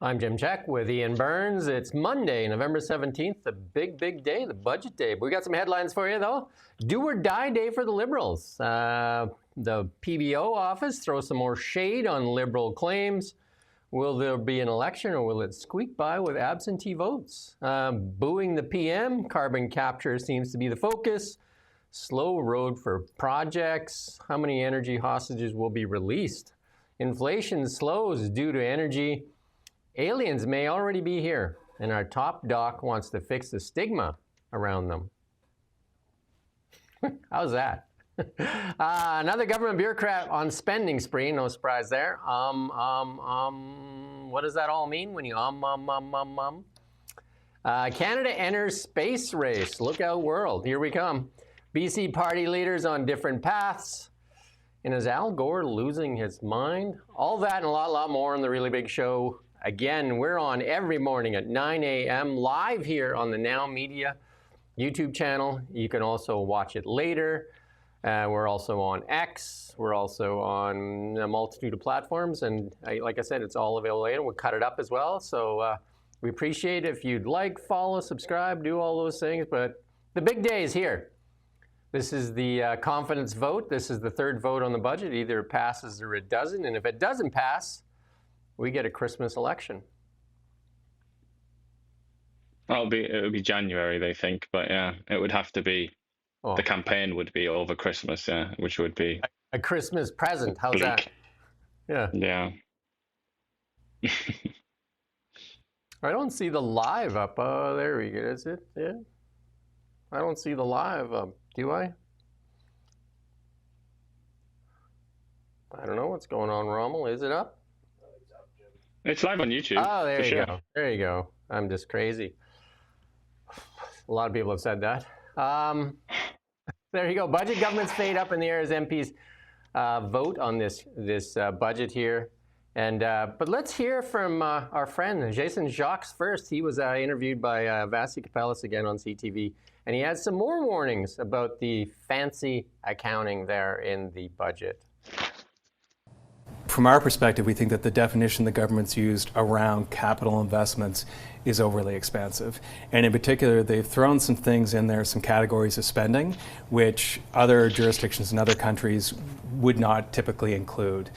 I'm Jim Check with Ian Burns. It's Monday, November 17th, the big day, the budget day. But we got some headlines for you, though. Do or die day for the Liberals. The PBO office throws some more shade on Liberal claims. Will there be an election, or will it squeak by with absentee votes? Booing the PM, carbon capture seems to be the focus. Slow road for projects. How many energy hostages will be released? Inflation slows due to energy. Aliens may already be here, and our top doc wants to fix the stigma around them. How's that? Another government bureaucrat on spending spree, no surprise there. What does that all mean when you Canada enters space race. Look out, world. Here we come. BC party leaders on different paths. And is Al Gore losing his mind? All that and a lot more on the Really Big Show. Again, we're on every morning at 9 a.m. live here on the Now Media YouTube channel. You can also watch it later. We're also on X. We're also on a multitude of platforms. And like I said, it's all available later. We'll cut it up as well. So we appreciate it if you'd like, follow, subscribe, do all those things. But the big day is here. This is the confidence vote. This is the third vote on the budget. Either it passes or it doesn't. And if it doesn't pass, we get a Christmas election. It would be January, they think, but yeah, it would have to be. The campaign would be over Christmas, yeah, which would be a Christmas present. How's that? Yeah. Yeah. I don't see the live up. There we go. Is it? Yeah. I don't see the live up. Do I? I don't know what's going on, Rommel. Is it up? It's live on YouTube. Oh, there you go. There you go. I'm just crazy. A lot of people have said that. There you go. Budget government's fade up in the air as MPs vote on this budget here. And but let's hear from our friend Jason Jacques first. He was interviewed by Vasi Kapelis again on CTV, and he has some more warnings about the fancy accounting there in the budget. From our perspective, we think that the definition the government's used around capital investments is overly expansive. And in particular, they've thrown some things in there, some categories of spending, which other jurisdictions in other countries would not typically include.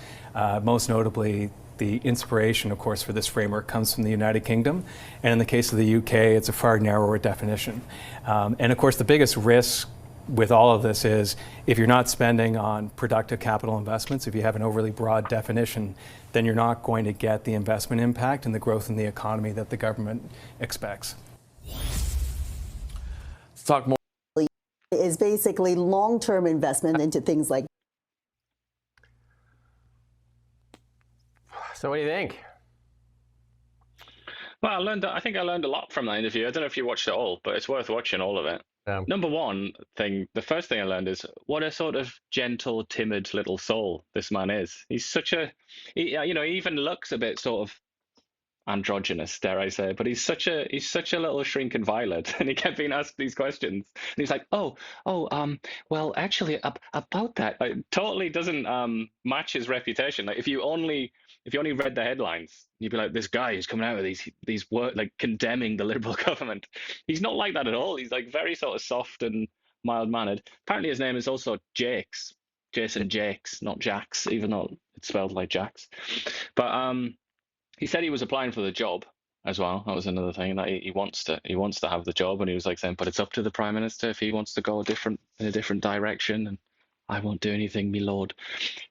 Most notably, the inspiration, of course, for this framework comes from the United Kingdom. And in the case of the UK, it's a far narrower definition. And of course, the biggest risk with all of this is if you're not spending on productive capital investments, if you have an overly broad definition, then you're not going to get the investment impact and the growth in the economy that the government expects. Let's talk more. Is basically long-term investment into things like. So what do you think? Well, I think I learned a lot from that interview. I don't know if you watched it all, but it's worth watching all of it. Number one thing, the first thing I learned is what a sort of gentle, timid little soul this man is. He's such he even looks a bit sort of androgynous, dare I say, but he's such a little shrinking violet, and he kept being asked these questions, and he's like, well, actually, about that, totally doesn't match his reputation. Like if you only read the headlines, you'd be like, this guy is coming out with these words like condemning the Liberal government. He's not like that at all. He's like very sort of soft and mild-mannered. Apparently his name is also Jakes, Jason Jakes, not Jax, even though it's spelled like Jax. But he said he was applying for the job as well. That was another thing, that he wants to have the job, and he was like saying, but it's up to the Prime Minister if he wants to go in a different direction, and I won't do anything, me lord.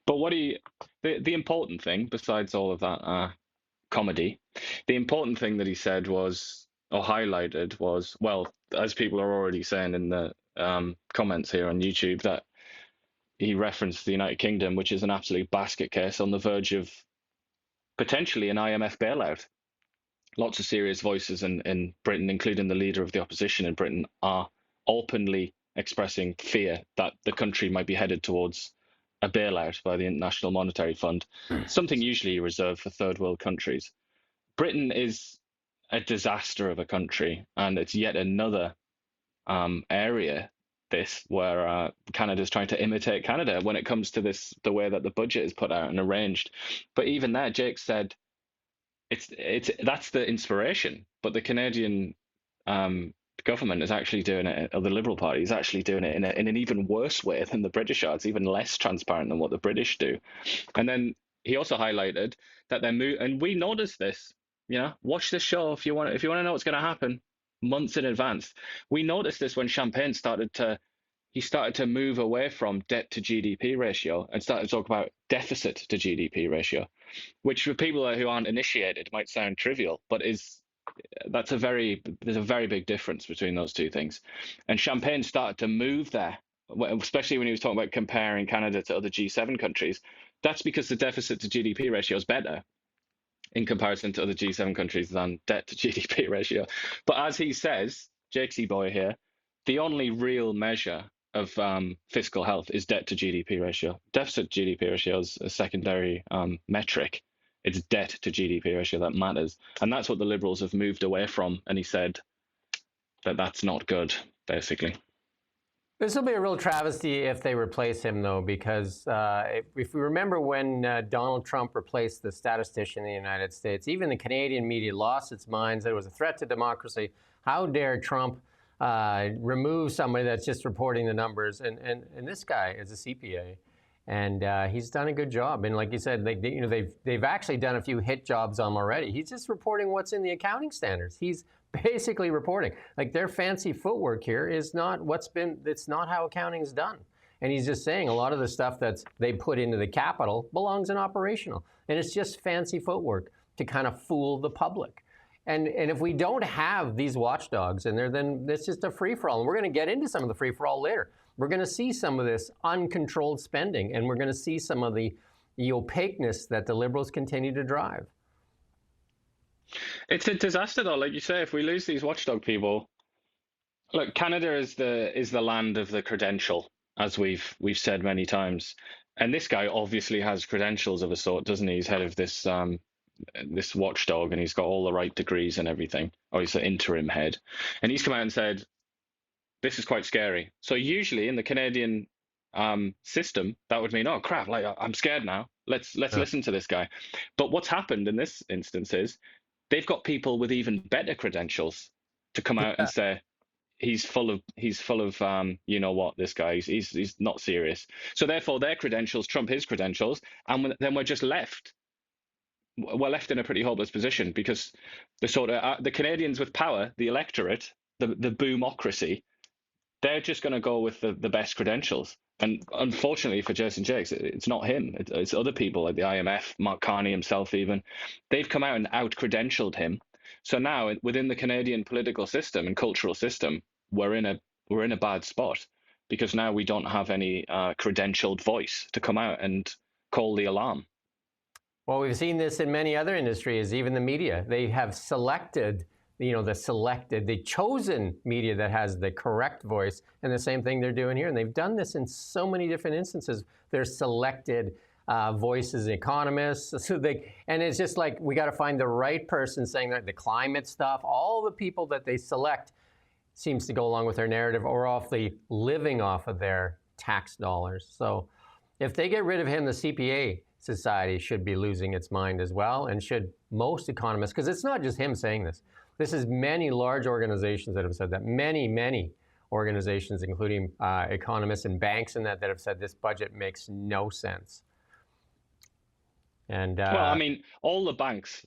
But the important thing, besides all of that comedy, the important thing that he said was, or highlighted was, well, as people are already saying in the comments here on YouTube, that he referenced the United Kingdom, which is an absolute basket case on the verge of potentially an IMF bailout. Lots of serious voices in Britain, including the leader of the opposition in Britain, are openly expressing fear that the country might be headed towards a bailout by the International Monetary Fund, something usually reserved for third world countries. Britain is a disaster of a country, and it's yet another area where Canada's trying to imitate Canada when it comes to the way that the budget is put out and arranged. But even there, Jake said that's the inspiration. But the Canadian government is actually doing it, or the Liberal Party is actually doing it in an even worse way than the British are. It's even less transparent than what the British do. And then he also highlighted that and we noticed this. Watch this show if you want to know what's going to happen months in advance. We noticed this when Champagne started to move away from debt to GDP ratio and started to talk about deficit to GDP ratio, which for people who aren't initiated might sound trivial, but there's a very big difference between those two things. And Champagne started to move there, especially when he was talking about comparing Canada to other G7 countries. That's because the deficit to GDP ratio is better in comparison to other G7 countries than debt to GDP ratio. But as he says, Jakesy boy here, the only real measure of fiscal health is debt to GDP ratio. Deficit to GDP ratio is a secondary metric. It's debt to GDP ratio that matters. And that's what the Liberals have moved away from. And he said that that's not good, basically. This will be a real travesty if they replace him, though, because if we remember when Donald Trump replaced the statistician in the United States, even the Canadian media lost its minds. It was a threat to democracy. How dare Trump remove somebody that's just reporting the numbers? And this guy is a CPA, and he's done a good job. And like you said, they've actually done a few hit jobs on him already. He's just reporting what's in the accounting standards. He's basically reporting. Like, their fancy footwork here is not it's not how accounting is done. And he's just saying a lot of the stuff that they put into the capital belongs in operational. And it's just fancy footwork to kind of fool the public. And if we don't have these watchdogs in there, then it's just a free-for-all. And we're going to get into some of the free-for-all later. We're going to see some of this uncontrolled spending, and we're going to see some of the opaqueness that the Liberals continue to drive. It's a disaster, though. Like you say, if we lose these watchdog people, look, Canada is the land of the credential, as we've said many times. And this guy obviously has credentials of a sort, doesn't he? He's head of this watchdog, and he's got all the right degrees and everything. Or he's the interim head, and he's come out and said, "This is quite scary." So usually in the Canadian system, that would mean, "Oh crap! Like, I'm scared now. Let's listen to this guy." But what's happened in this instance is they've got people with even better credentials to come out and say he's full of you know what, this guy, he's not serious. So therefore their credentials trump his credentials, and then we're left in a pretty hopeless position, because the Canadians with power, the electorate, the boomocracy, they're just going to go with the best credentials. And unfortunately for Jason Jakes, it's not him. It's other people like the IMF, Mark Carney himself even. They've come out and out-credentialed him. So now within the Canadian political system and cultural system, we're in a bad spot, because now we don't have any credentialed voice to come out and call the alarm. Well, we've seen this in many other industries, even the media. They have selected the chosen media that has the correct voice, and the same thing they're doing here. And they've done this in so many different instances. They're selected voices, economists, and it's just like, we got to find the right person saying that. The climate stuff, all the people that they select seems to go along with their narrative, or living off of their tax dollars. So if they get rid of him, the CPA society should be losing its mind as well, and should most economists, because it's not just him saying this. This is many large organizations that have said that. Many organizations, including economists and banks, and that have said this budget makes no sense. And well, I mean, all the banks.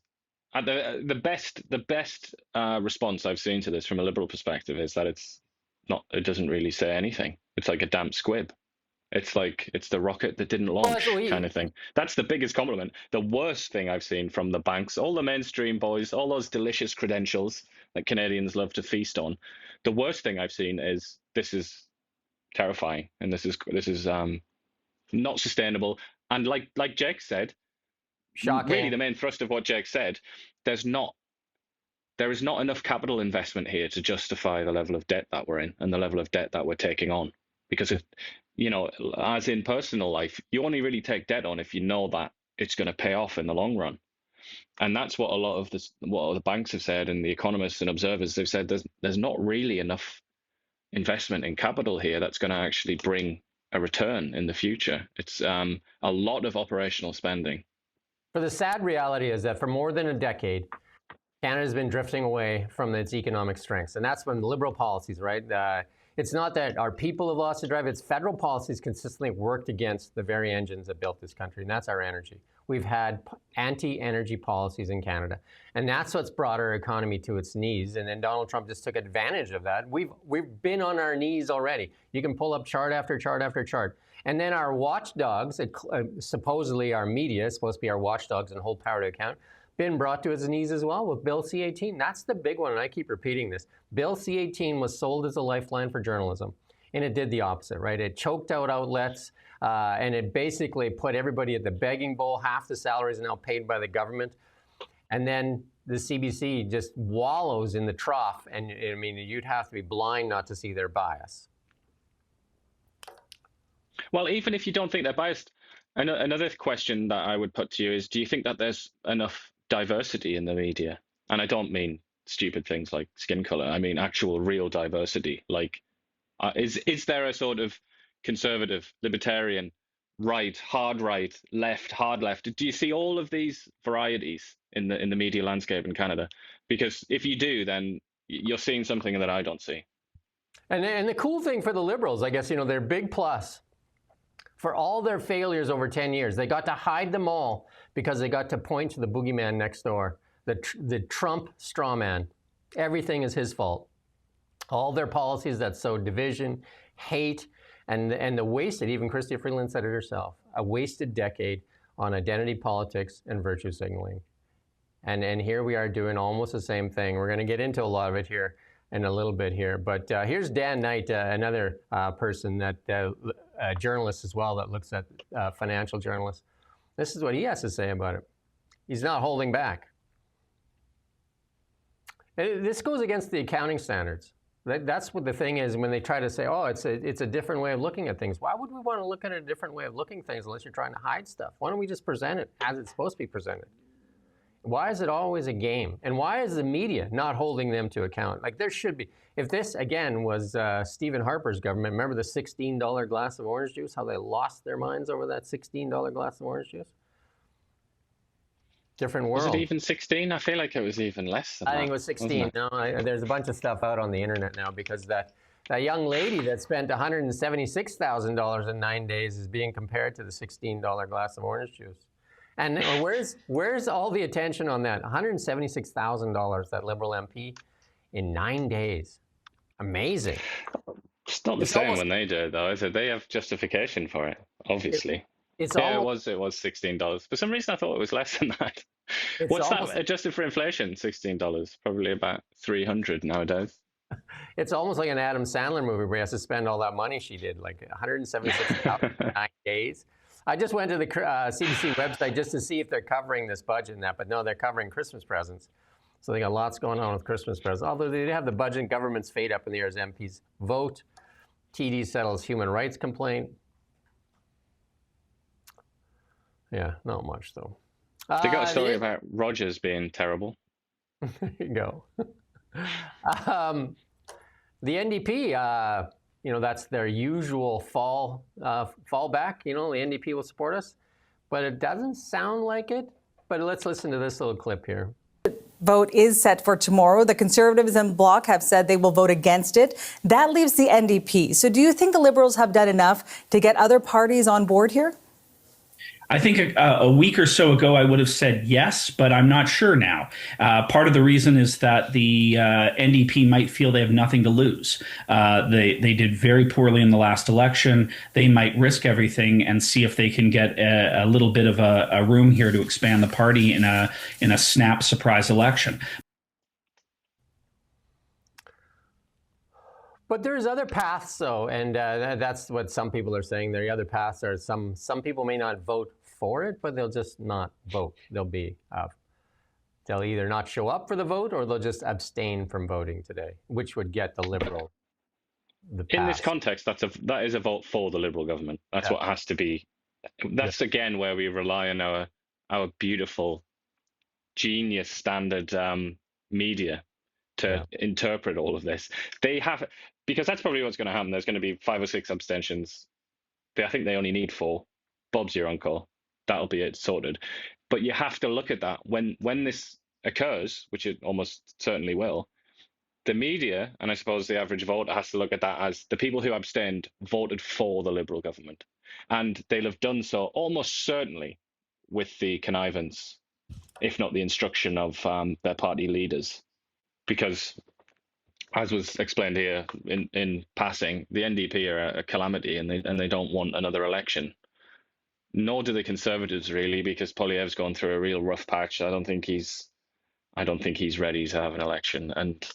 The best response I've seen to this from a Liberal perspective is that it doesn't really say anything. It's like a damp squib. It's like it's the rocket that didn't launch kind of thing. That's the biggest compliment. The worst thing I've seen from the banks, all the mainstream boys, all those delicious credentials that Canadians love to feast on. The worst thing I've seen is, this is terrifying, and this is not sustainable. And like Jake said, shocking. Really the main thrust of what Jake said, there is not enough capital investment here to justify the level of debt that we're in and the level of debt that we're taking on. Because as in personal life, you only really take debt on if you know that it's going to pay off in the long run. And that's what a lot of what the banks have said, and the economists and observers, they've said there's not really enough investment in capital here that's going to actually bring a return in the future. It's a lot of operational spending. For the sad reality is that for more than a decade, Canada's been drifting away from its economic strengths. And that's when liberal policies, right? It's not that our people have lost the drive, it's federal policies consistently worked against the very engines that built this country, and that's our energy. We've had anti-energy policies in Canada, and that's what's brought our economy to its knees. And then Donald Trump just took advantage of that. We've been on our knees already. You can pull up chart after chart after chart. And then our watchdogs, supposedly our media is supposed to be our watchdogs and hold power to account, been brought to its knees as well with Bill C-18. That's the big one, and I keep repeating this. Bill C-18 was sold as a lifeline for journalism, and it did the opposite, right? It choked out outlets, and it basically put everybody at the begging bowl. Half the salaries are now paid by the government. And then the CBC just wallows in the trough, and I mean, you'd have to be blind not to see their bias. Well, even if you don't think they're biased, another question that I would put to you is, do you think that there's enough diversity in the media? And I don't mean stupid things like skin color. I mean actual real diversity. Like, is there a sort of conservative, libertarian, right, hard right, left, hard left? Do you see all of these varieties in the media landscape in Canada? Because if you do, then you're seeing something that I don't see. And the cool thing for the Liberals, I guess, you know, their big plus for all their failures over 10 years, they got to hide them all because they got to point to the boogeyman next door, the Trump straw man. Everything is his fault. All their policies that sow division, hate, and the wasted, even Chrystia Freeland said it herself, a wasted decade on identity politics and virtue signaling. And here we are doing almost the same thing. We're going to get into a lot of it here in a little bit here. But here's Dan Knight, another person that, a journalist as well, that looks at financial journalists. This is what he has to say about it. He's not holding back. This goes against the accounting standards. That's what the thing is when they try to say, oh, it's a different way of looking at things. Why would we want to look at a different way of looking at things unless you're trying to hide stuff? Why don't we just present it as it's supposed to be presented? Why is it always a game? And why is the media not holding them to account? Like, there should be. If this, again, was Stephen Harper's government, remember the $16 glass of orange juice, how they lost their minds over that $16 glass of orange juice? Different world. Was it even 16? I feel like it was even less than that. I think it was 16. No, there's a bunch of stuff out on the internet now because that young lady that spent $176,000 in 9 days is being compared to the $16 glass of orange juice. And where's all the attention on that? $176,000, that Liberal MP, in 9 days. Amazing. It's not the same when they do it, though, is it? They have justification for it, obviously. It was $16. For some reason, I thought it was less than that. What's that adjusted for inflation? $16, probably about $300 nowadays. It's almost like an Adam Sandler movie where he has to spend all that money she did, like $176,000 in 9 days. I just went to the CBC website just to see if they're covering this budget and that, but no, they're covering Christmas presents. So they got lots going on with Christmas presents. Although they have the budget and government's fate up in the air as MPs vote. TD settles human rights complaint. Yeah, not much though. They got a story about Rogers being terrible. There you go. The NDP, you know, that's their usual fallback. You know, the NDP will support us, but it doesn't sound like it. But let's listen to this little clip here. Vote is set for tomorrow. The Conservatives and Bloc have said they will vote against it. That leaves the NDP. So do you think the Liberals have done enough to get other parties on board here? I think a week or so ago, I would have said yes, but I'm not sure now. Part of the reason is that the NDP might feel they have nothing to lose. They did very poorly in the last election. They might risk everything and see if they can get a little bit of a room here to expand the party in a snap surprise election. But there's other paths, though, and that's what some people are saying. The other paths are some people may not vote for it, but they'll just not vote. They'll either not show up for the vote or they'll just abstain from voting today, which would get the Liberal the pass. In this context, that is a vote for the Liberal government. That's what has to be. That's again where we rely on our beautiful, genius standard media to interpret all of this. They have, because that's probably what's going to happen. There's going to be 5 or 6 abstentions. I think they only need 4. Bob's your uncle. That'll be it sorted. But you have to look at that when this occurs, which it almost certainly will. The media, and I suppose the average voter, has to look at that as the people who abstained voted for the Liberal government. And they'll have done so almost certainly with the connivance, if not the instruction of their party leaders. Because, as was explained here in passing, the NDP are a calamity, and they don't want another election. Nor do the Conservatives, really, because Poilievre's gone through a real rough patch. I don't think he's ready to have an election. And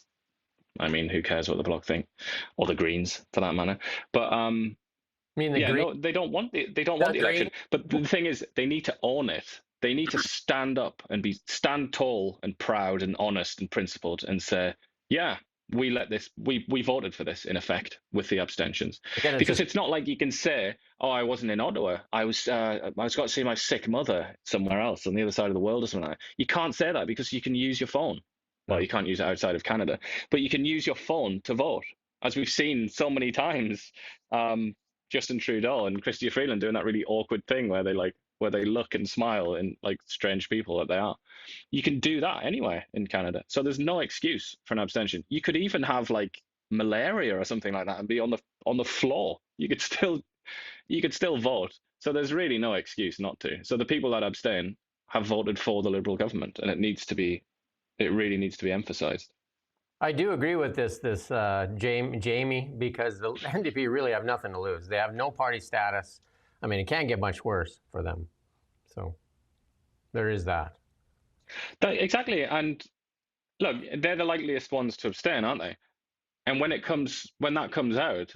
I mean, who cares what the Bloc think, or the Greens, for that matter? But they don't want the election. But the thing is, they need to own it. They need to stand up and stand tall and proud and honest and principled and say, yeah, we voted for this, in effect, with the abstentions. Because it's not like you can say, oh, I wasn't in Ottawa. I was got to see my sick mother somewhere else on the other side of the world or something like that. You can't say that because you can use your phone. Well, you can't use it outside of Canada, but you can use your phone to vote, as we've seen so many times. Justin Trudeau and Chrystia Freeland doing that really awkward thing where they look and smile and like strange people that they are. You can do that anywhere in Canada, so there's no excuse for an abstention. You could even have like malaria or something like that and be on the floor. You could still vote. So there's really no excuse not to. So the people that abstain have voted for the Liberal government, and it really needs to be emphasized. I do agree with this Jamie, because the NDP really have nothing to lose. They have no party status. I mean, it can't get much worse for them. So there is that. Exactly. And look, they're the likeliest ones to abstain, aren't they? And when that comes out,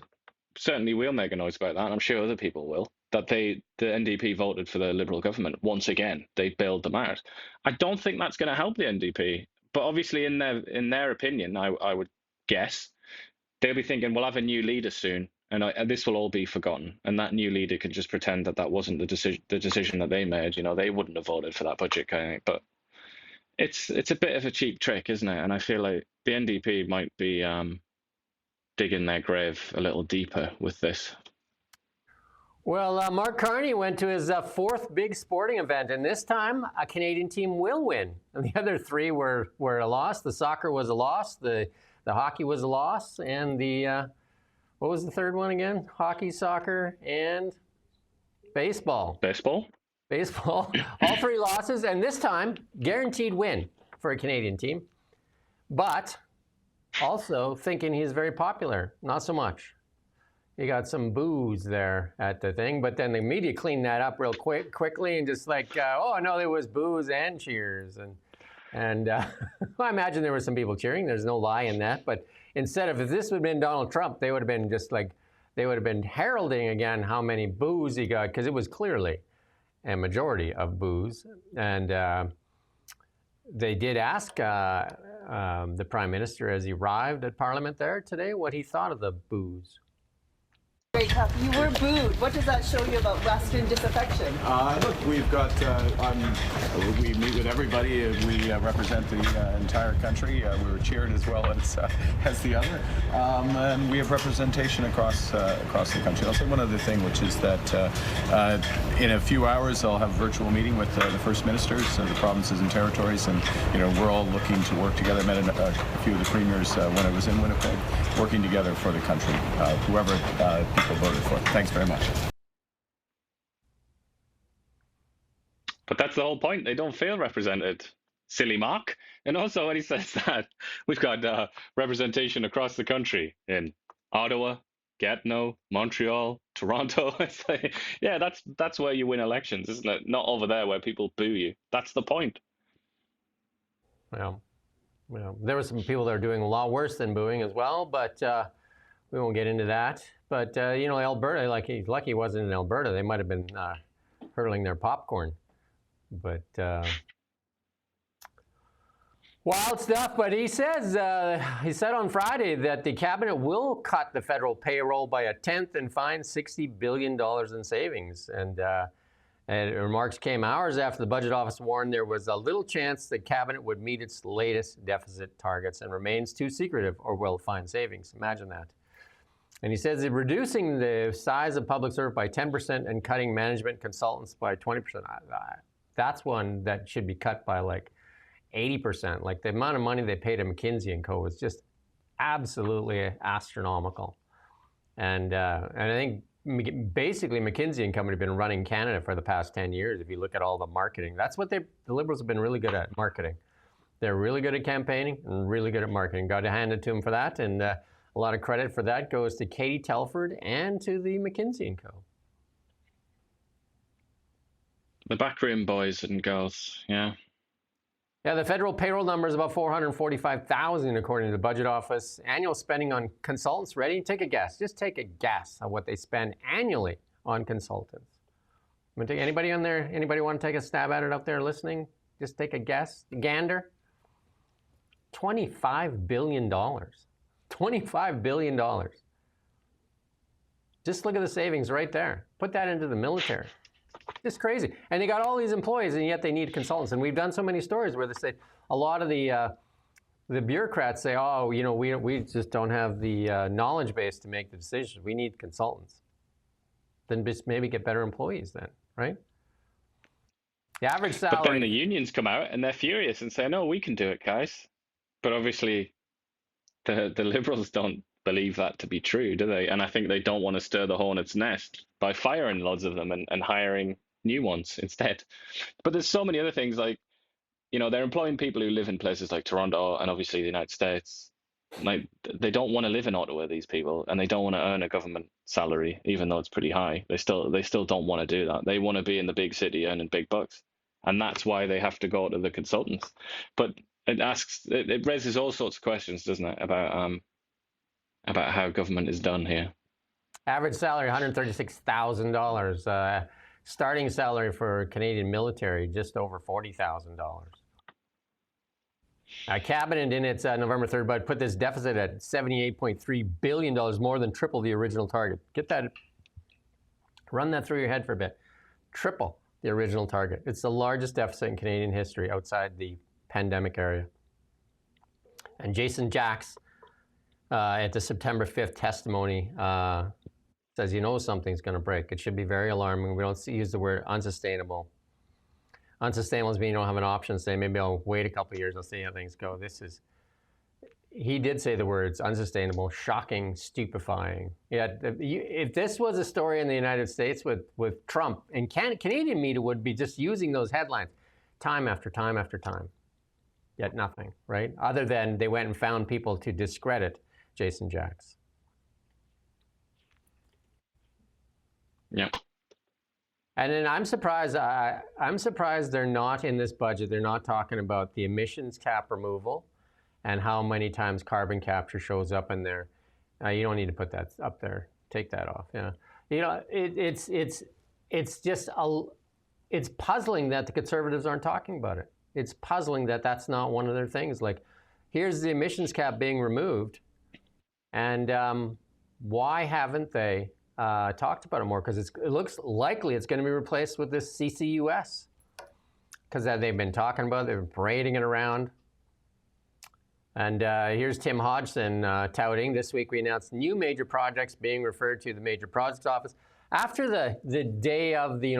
certainly we'll make a noise about that, and I'm sure other people will, that the NDP voted for the Liberal government once again. They bailed them out. I don't think that's going to help the NDP. But obviously, in their opinion, I would guess, they'll be thinking, we'll have a new leader soon, and this will all be forgotten. And that new leader can just pretend that wasn't the decision that they made. You know, they wouldn't have voted for that budget kind of thing. But it's a bit of a cheap trick, isn't it? And I feel like the NDP might be digging their grave a little deeper with this. Well, Mark Carney went to his fourth big sporting event, and this time a Canadian team will win. And the other three were a loss. The soccer was a loss. The hockey was a loss. And the, what was the third one again? Hockey, soccer, and baseball. Baseball. All three losses, and this time, guaranteed win for a Canadian team. But also thinking he's very popular. Not so much. You got some boos there at the thing, but then the media cleaned that up real quickly and just like, oh no, there was boos and cheers, and I imagine there were some people cheering. There's no lie in that. But instead of, if this would have been Donald Trump, they would have been just like, they would have been heralding again how many boos he got, because it was clearly a majority of boos. And they did ask the Prime Minister as he arrived at Parliament there today what he thought of the boos. Very tough. You were booed. What does that show you about Western disaffection? Look, we've got, we meet with everybody. We represent the entire country. We were cheered as well as the other. And we have representation across the country. I'll say one other thing, which is that in a few hours I'll have a virtual meeting with the First Ministers of the provinces and territories, and we're all looking to work together. I met a few of the premiers when I was in Winnipeg, working together for the country, whoever people voted for. Thanks very much. But that's the whole point. They don't feel represented. Silly Mark. And also when he says that, we've got representation across the country in Ottawa, Gatineau, Montreal, Toronto. It's like, yeah, that's where you win elections, isn't it? Not over there where people boo you. That's the point. Well, there were some people that are doing a lot worse than booing as well, but we won't get into that. But, Alberta, like he's lucky he wasn't in Alberta. They might have been hurling their popcorn. But wild stuff. But he says, he said on Friday that the cabinet will cut the federal payroll by a tenth and find $60 billion in savings. And remarks came hours after the Budget Office warned there was a little chance the cabinet would meet its latest deficit targets and remains too secretive or will find savings. Imagine that. And he says that reducing the size of public service by 10% and cutting management consultants by 20%. That's one that should be cut by like 80%. Like the amount of money they pay to McKinsey & Co. is just absolutely astronomical. And I think basically McKinsey & Company have been running Canada for the past 10 years. If you look at all the marketing, that's what the Liberals have been really good at, marketing. They're really good at campaigning and really good at marketing. Got to hand it to them for that. And a lot of credit for that goes to Katie Telford and to the McKinsey & Co. The backroom boys and girls, yeah. Yeah, the federal payroll number is about 445,000 according to the Budget Office. Annual spending on consultants, ready? Take a guess. Just take a guess of what they spend annually on consultants. Anybody on there? Anybody want to take a stab at it out there listening? Just take a guess. Gander. $25 billion. $25 billion. Just look at the savings right there. Put that into the military. Just crazy. And they got all these employees, and yet they need consultants. And we've done so many stories where they say a lot of the bureaucrats say, oh, you know, we just don't have the knowledge base to make the decisions. We need consultants. Then just maybe get better employees then, right? The average salary. But then the unions come out and they're furious and say, no, we can do it, guys. But obviously the Liberals don't believe that to be true, do they? And I think they don't want to stir the hornet's nest by firing lots of them and hiring new ones instead. But there's so many other things, like, you know, they're employing people who live in places like Toronto and obviously the United States. Like, they don't want to live in Ottawa, these people, and they don't want to earn a government salary, even though it's pretty high. They still don't want to do that. They want to be in the big city earning big bucks. And that's why they have to go to the consultants. But it raises all sorts of questions, doesn't it, about how government is done here. Average salary, $136,000. Starting salary for Canadian military, just over $40,000. Cabinet in its November 3rd budget put this deficit at $78.3 billion, more than triple the original target. Get that, run that through your head for a bit. Triple the original target. It's the largest deficit in Canadian history outside the pandemic area. And Jason Jacks, at the September 5th testimony, says, you know, something's going to break. It should be very alarming. We don't use the word unsustainable. Unsustainable is mean you don't have an option to say, maybe I'll wait a couple of years, I'll see how things go. He did say the words unsustainable, shocking, stupefying. Yet, if this was a story in the United States with Trump, and Canadian media would be just using those headlines time after time after time. Yet nothing, right? Other than they went and found people to discredit Jason Jacks. Yeah. And then I'm surprised they're not in this budget. They're not talking about the emissions cap removal and how many times carbon capture shows up in there. You don't need to put that up there. Take that off. Yeah. You know, it's puzzling that the Conservatives aren't talking about it. It's puzzling that that's not one of their things. Like, here's the emissions cap being removed, and why haven't they talked about it more? Because it looks likely it's going to be replaced with this CCUS, because they've been talking about it, they've been parading it around. And here's Tim Hodgson touting, this week we announced new major projects being referred to the Major Projects Office. After the day of the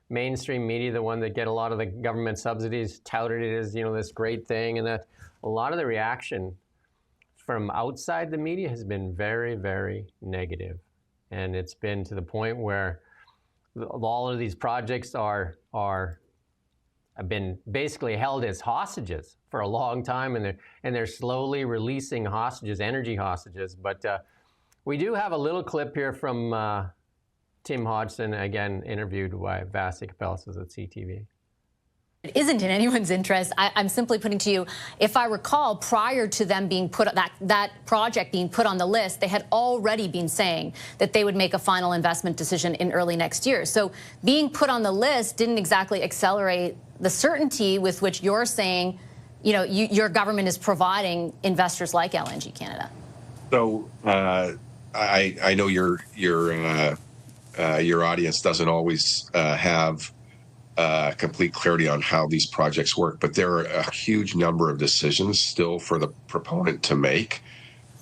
mainstream media, the one that get a lot of the government subsidies, touted it as, this great thing, and that a lot of the reaction from outside the media has been very, very negative. And it's been to the point where all of these projects have been basically held as hostages for a long time, and they're slowly releasing hostages, energy hostages. But we do have a little clip here from Tim Hodgson, again interviewed by Vasi Kapelis at CTV. It isn't in anyone's interest. I'm simply putting to you, if I recall, prior to them being put, that project being put on the list, they had already been saying that they would make a final investment decision in early next year. So being put on the list didn't exactly accelerate the certainty with which you're saying, your government is providing investors like LNG Canada. So I know your audience doesn't always have complete clarity on how these projects work, but there are a huge number of decisions still for the proponent to make.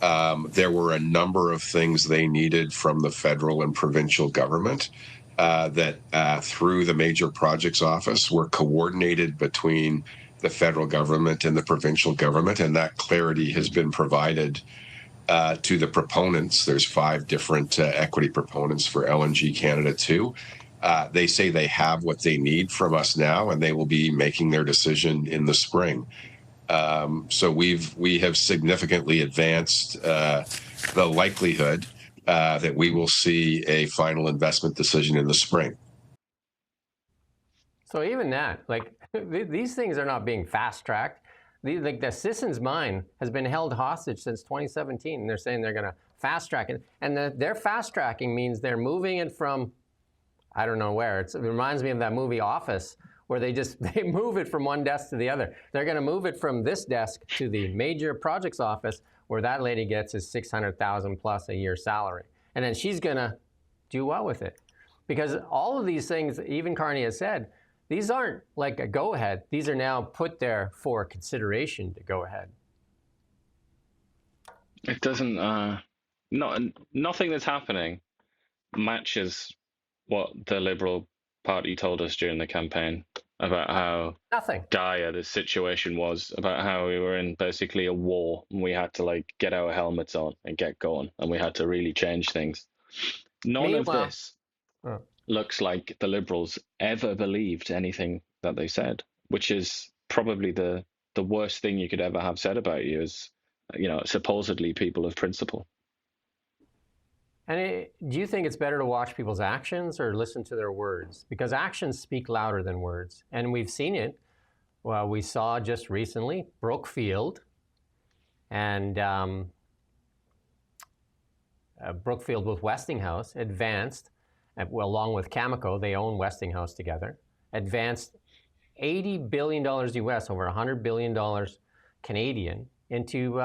There were a number of things they needed from the federal and provincial government, that through the Major Projects Office were coordinated between the federal government and the provincial government, and that clarity has been provided to the proponents. There's 5 different equity proponents for LNG Canada 2. They say they have what they need from us now, and they will be making their decision in the spring. So we have significantly advanced the likelihood that we will see a final investment decision in the spring. So even that, like, these things are not being fast-tracked. Like the Sissons mine has been held hostage since 2017, and they're saying they're going to fast-track it. And their fast-tracking means they're moving it from, I don't know where. It reminds me of that movie Office, where they move it from one desk to the other. They're going to move it from this desk to the Major Projects Office, where that lady gets his $600,000 plus a year salary. And then she's going to do what with it? Because all of these things, even Carney has said, these aren't like a go-ahead. These are now put there for consideration to go ahead. It doesn't, nothing that's happening matches what the Liberal Party told us during the campaign about how dire the situation was, about how we were in basically a war and we had to like get our helmets on and get going, and we had to really change things. None of this looks like the Liberals ever believed anything that they said, which is probably the worst thing you could ever have said about you as, you know, supposedly people of principle. And do you think it's better to watch people's actions or listen to their words? Because actions speak louder than words. And we've seen it. Well, we saw just recently Brookfield and Brookfield with Westinghouse advanced, along with Cameco, they own Westinghouse together, advanced $80 billion US, over $100 billion Canadian, into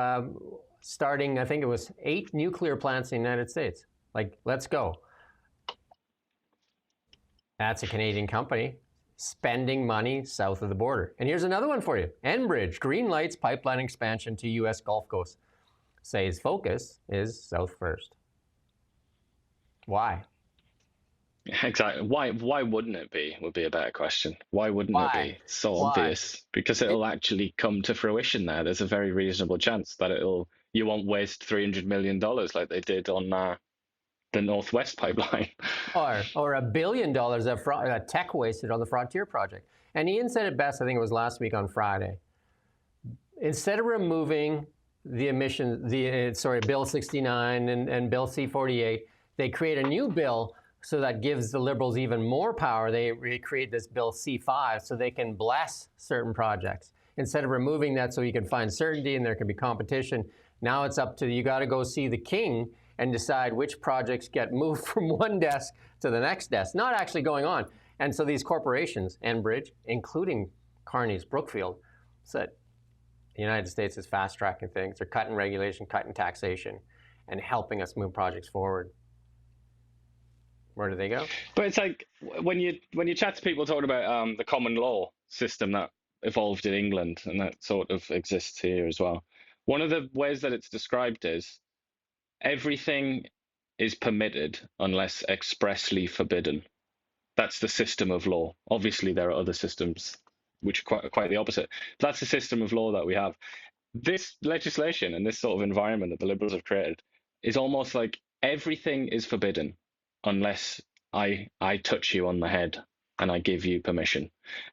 starting, I think it was 8 nuclear plants in the United States. Like, let's go. That's a Canadian company spending money south of the border. And here's another one for you. Enbridge green lights pipeline expansion to U.S. Gulf Coast. Says focus is south first. Why? Exactly. Why wouldn't it be, would be a better question. Why wouldn't it be? It's so obvious. Because it'll actually come to fruition there. There's a very reasonable chance that you won't waste $300 million like they did on the Northwest pipeline. or $1 billion that Tech wasted on the Frontier project. And Ian said it best, I think it was last week on Friday. Instead of removing the emissions, Bill 69 and Bill C-48, they create a new bill so that gives the Liberals even more power. They recreate this Bill C-5 so they can bless certain projects. Instead of removing that so you can find certainty and there can be competition, now it's up to you got to go see the king and decide which projects get moved from one desk to the next desk, not actually going on. And so these corporations, Enbridge, including Carney's Brookfield, said the United States is fast-tracking things. They're cutting regulation, cutting taxation, and helping us move projects forward. Where do they go? But it's like when you chat to people talking about the common law system that evolved in England and that sort of exists here as well. One of the ways that it's described is everything is permitted unless expressly forbidden. That's the system of law. Obviously, there are other systems which are quite the opposite. That's the system of law that we have. This legislation and this sort of environment that the Liberals have created is almost like everything is forbidden unless I touch you on the head and I give you permission.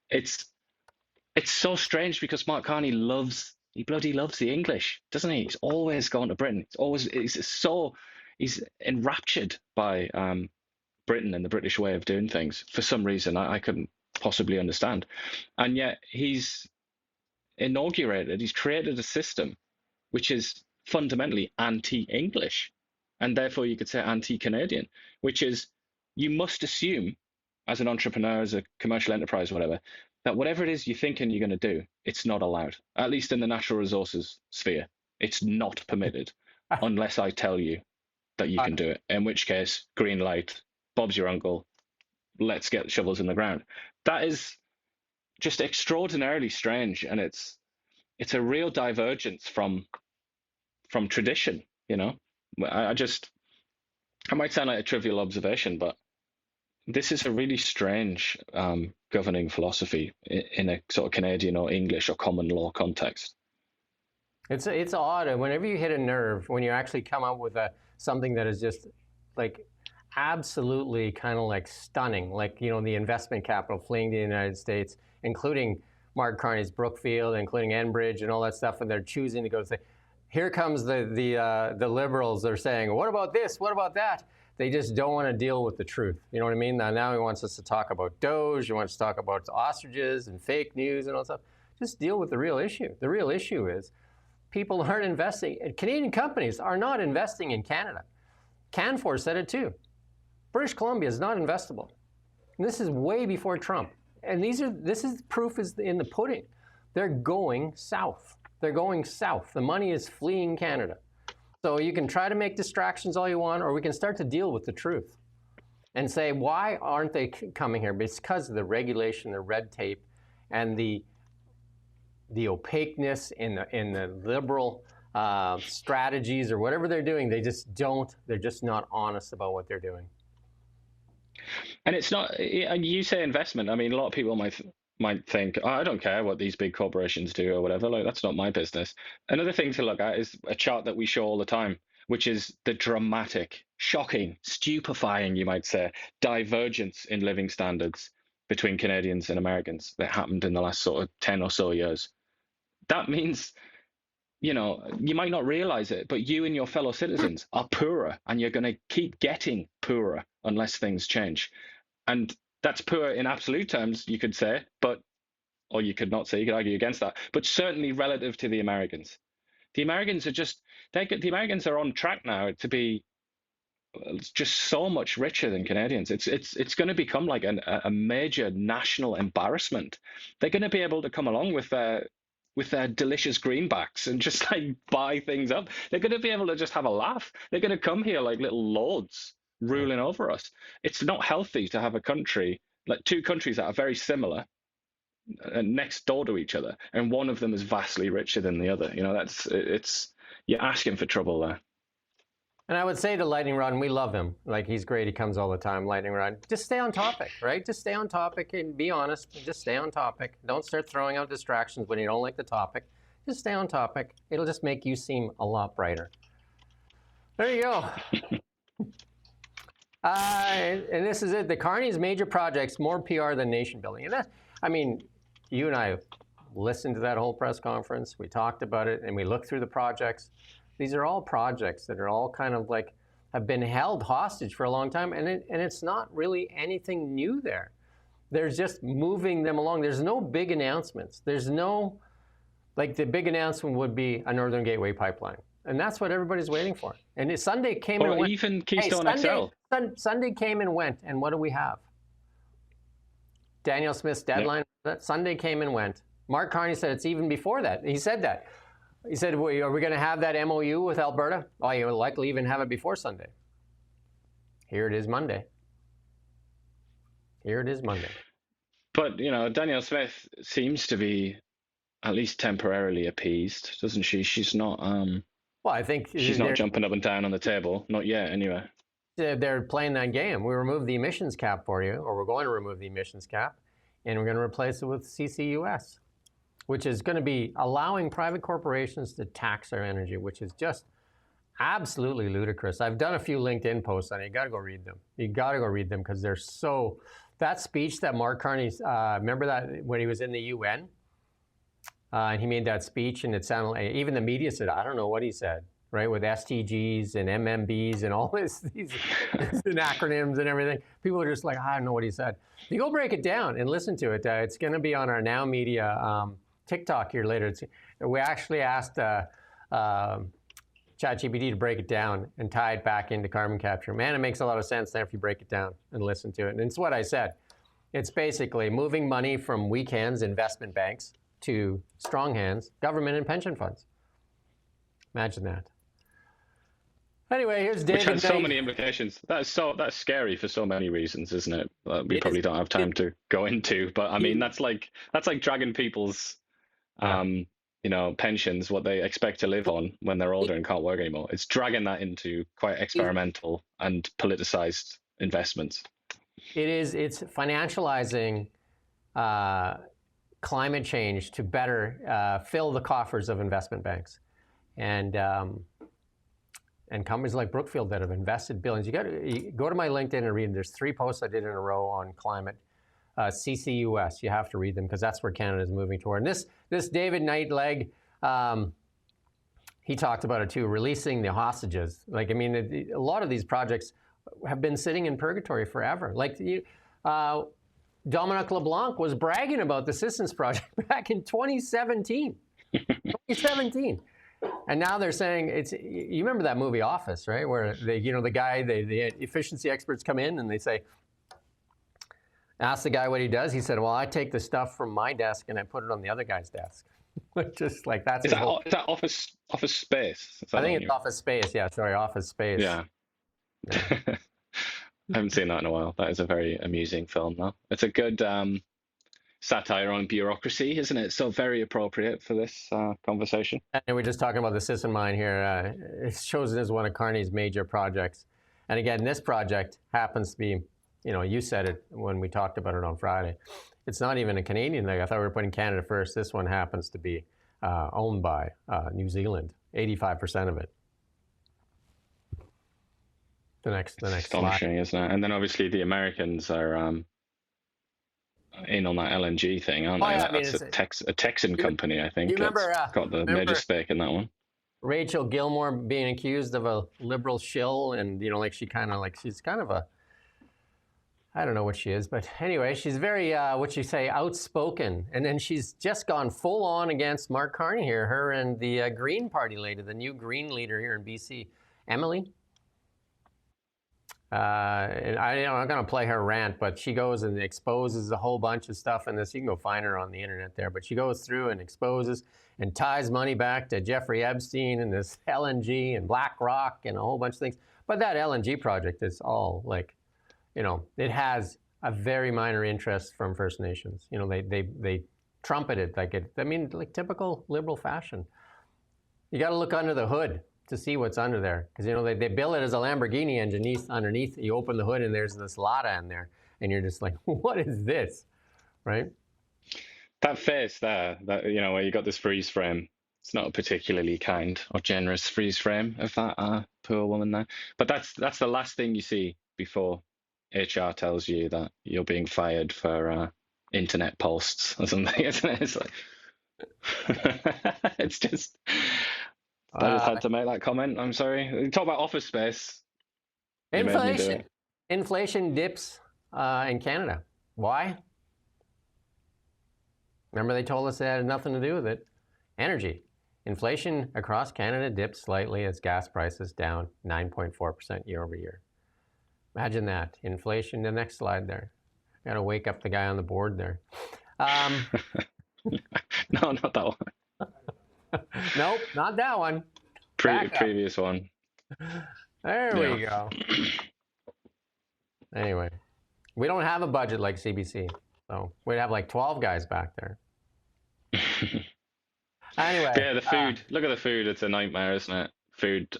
It's so strange because Mark Carney he bloody loves the English, doesn't he? He's always gone to Britain. He's enraptured by Britain and the British way of doing things for some reason I couldn't possibly understand. And yet he's created a system which is fundamentally anti-English, and therefore you could say anti-Canadian, which is you must assume as an entrepreneur, as a commercial enterprise, whatever, that whatever it is you're thinking you're going to do, it's not allowed. At least in the natural resources sphere, it's not permitted unless I tell you that you can do it. In which case, green light, Bob's your uncle, let's get shovels in the ground. That is just extraordinarily strange, and it's a real divergence from tradition. You know, I might sound like a trivial observation, but this is a really strange governing philosophy in a sort of Canadian or English or common law context. It's odd. And whenever you hit a nerve, when you actually come up with something that is just like absolutely kind of like stunning, like, you know, the investment capital fleeing to the United States, including Mark Carney's Brookfield, including Enbridge and all that stuff, and they're choosing to go say, here comes the Liberals. They're saying, what about this? What about that? They just don't want to deal with the truth. You know what I mean? Now he wants us to talk about Doge. He wants to talk about ostriches and fake news and all that stuff. Just deal with the real issue. The real issue is people aren't investing. Canadian companies are not investing in Canada. Canfor said it too. British Columbia is not investable. And this is way before Trump. And this is proof is in the pudding. They're going south. They're going south. The money is fleeing Canada. So you can try to make distractions all you want, or we can start to deal with the truth and say, why aren't they coming here? Because of the regulation, the red tape, and the opaqueness in the liberal strategies or whatever they're doing. They're just not honest about what they're doing. And it's not, and you say investment. I mean, a lot of people might think, oh, I don't care what these big corporations do or whatever. Like, that's not my business. Another thing to look at is a chart that we show all the time, which is the dramatic, shocking, stupefying, you might say, divergence in living standards between Canadians and Americans that happened in the last sort of 10 or so years. That means, you know, you might not realize it, but you and your fellow citizens are poorer, and you're going to keep getting poorer unless things change. And that's poor in absolute terms, you could say, or you could not say, you could argue against that, but certainly relative to the Americans. The Americans are on track now to be just so much richer than Canadians. It's going to become like a major national embarrassment. They're going to be able to come along with their delicious greenbacks and just like buy things up. They're going to be able to just have a laugh. They're going to come here like little lords ruling over us. It's not healthy to have a country, like two countries that are very similar and next door to each other, and one of them is vastly richer than the other. You know, you're asking for trouble there. And I would say to Lightning Rod, and we love him, like he's great, he comes all the time, Lightning Rod, just stay on topic, right? Just stay on topic and be honest, just stay on topic. Don't start throwing out distractions when you don't like the topic. Just stay on topic. It'll just make you seem a lot brighter. There you go. And this is it. The Carney's major projects, more PR than nation building. And that, I mean, you and I listened to that whole press conference. We talked about it, and we looked through the projects. These are all projects that are all kind of like have been held hostage for a long time, and it's not really anything new there. There's just moving them along. There's no big announcements. There's no, like the big announcement would be a Northern Gateway pipeline. And that's what everybody's waiting for. And Sunday came and went. Or even Keystone XL. Sunday came and went, and what do we have? Daniel Smith's deadline. Yep. Sunday came and went. Mark Carney said it's even before that. He said that. He said, are we going to have that MOU with Alberta? Oh, you'll likely even have it before Sunday. Here it is Monday. Here it is Monday. But, you know, Danielle Smith seems to be at least temporarily appeased, doesn't she? She's not... well, I think... She's not jumping up and down on the table. Not yet, anyway. They're playing that game. We removed the emissions cap for you, or we're going to remove the emissions cap, and we're going to replace it with CCUS, which is going to be allowing private corporations to tax our energy, which is just absolutely ludicrous. I've done a few LinkedIn posts on it. You got to go read them. You got to go read them because they're so... That speech that Mark Carney, remember that when he was in the UN? And he made that speech, and it sounded like, even the media said, I don't know what he said, right? With STGs and MMBs and all these acronyms and everything. People are just like, I don't know what he said. You go break it down and listen to it. It's going to be on our Now Media TikTok here later. We actually asked ChatGPT to break it down and tie it back into carbon capture. Man, it makes a lot of sense there if you break it down and listen to it. And it's what I said. It's basically moving money from weak hands, investment banks, to strong hands, government and pension funds. Imagine that. Anyway, here's David. Which has so many implications. That's scary for so many reasons, isn't it? We probably don't have time to go into, but I mean, that's like dragging people's, pensions, what they expect to live on when they're older and can't work anymore. It's dragging that into quite experimental and politicized investments. It's financializing climate change to better fill the coffers of investment banks, and companies like Brookfield that have invested billions. You go to my LinkedIn and read them. There's 3 posts I did in a row on climate. CCUS, you have to read them because that's where Canada is moving toward. And this David Knightleg, he talked about it too, releasing the hostages. Like, I mean, a lot of these projects have been sitting in purgatory forever. Like, Dominic LeBlanc was bragging about the Systems Project back in 2017. 2017. And now they're saying you remember that movie Office, right? Where the efficiency experts come in and they say, ask the guy what he does. He said, well, I take the stuff from my desk and I put it on the other guy's desk. Just like that's. Is that Office Space? I think it's Office Space. Yeah, sorry, Office Space. Yeah. I haven't seen that in a while. That is a very amusing film, though. It's a good satire on bureaucracy, isn't it? So very appropriate for this conversation. And we're just talking about the system mine here. It's chosen as one of Carney's major projects. And again, this project happens to be, you said it when we talked about it on Friday. It's not even a Canadian thing. I thought we were putting Canada first. This one happens to be owned by New Zealand, 85% of it. The next astonishing, slide. Isn't it? And then obviously the Americans are in on that LNG thing, aren't they? Yeah, that's a Texan company, I think. You remember, got the major stake in that one. Rachel Gilmore being accused of a liberal shill, and she's kind of a, I don't know what she is, but anyway, she's very outspoken, and then she's just gone full on against Mark Carney here. Her and the Green Party leader, the new Green leader here in BC, Emily. And I'm not going to play her rant, but she goes and exposes a whole bunch of stuff in this. You can go find her on the internet there, but she goes through and exposes and ties money back to Jeffrey Epstein and this LNG and BlackRock and a whole bunch of things. But that LNG project is all it has a very minor interest from First Nations. They trumpet it like typical liberal fashion. You got to look under the hood to see what's under there, because they bill it as a Lamborghini engine. Underneath, you open the hood and there's this Lada in there, and you're just like, what is this, right? That face there, where you got this freeze frame, it's not a particularly kind or generous freeze frame of that poor woman there. But that's the last thing you see before HR tells you that you're being fired for internet posts or something, isn't it? It's like, it's just. I just had to make that comment. I'm sorry. Talk about Office Space. Inflation dips in Canada. Why? Remember they told us it had nothing to do with it. Energy. Inflation across Canada dipped slightly as gas prices down 9.4% year over year. Imagine that. Inflation, the next slide there. Got to wake up the guy on the board there. No, not that one. Nope, not that one. Previous one. There we go. Anyway, we don't have a budget like CBC, so we'd have like 12 guys back there. Anyway. Yeah, the food. Look at the food. It's a nightmare, isn't it? Food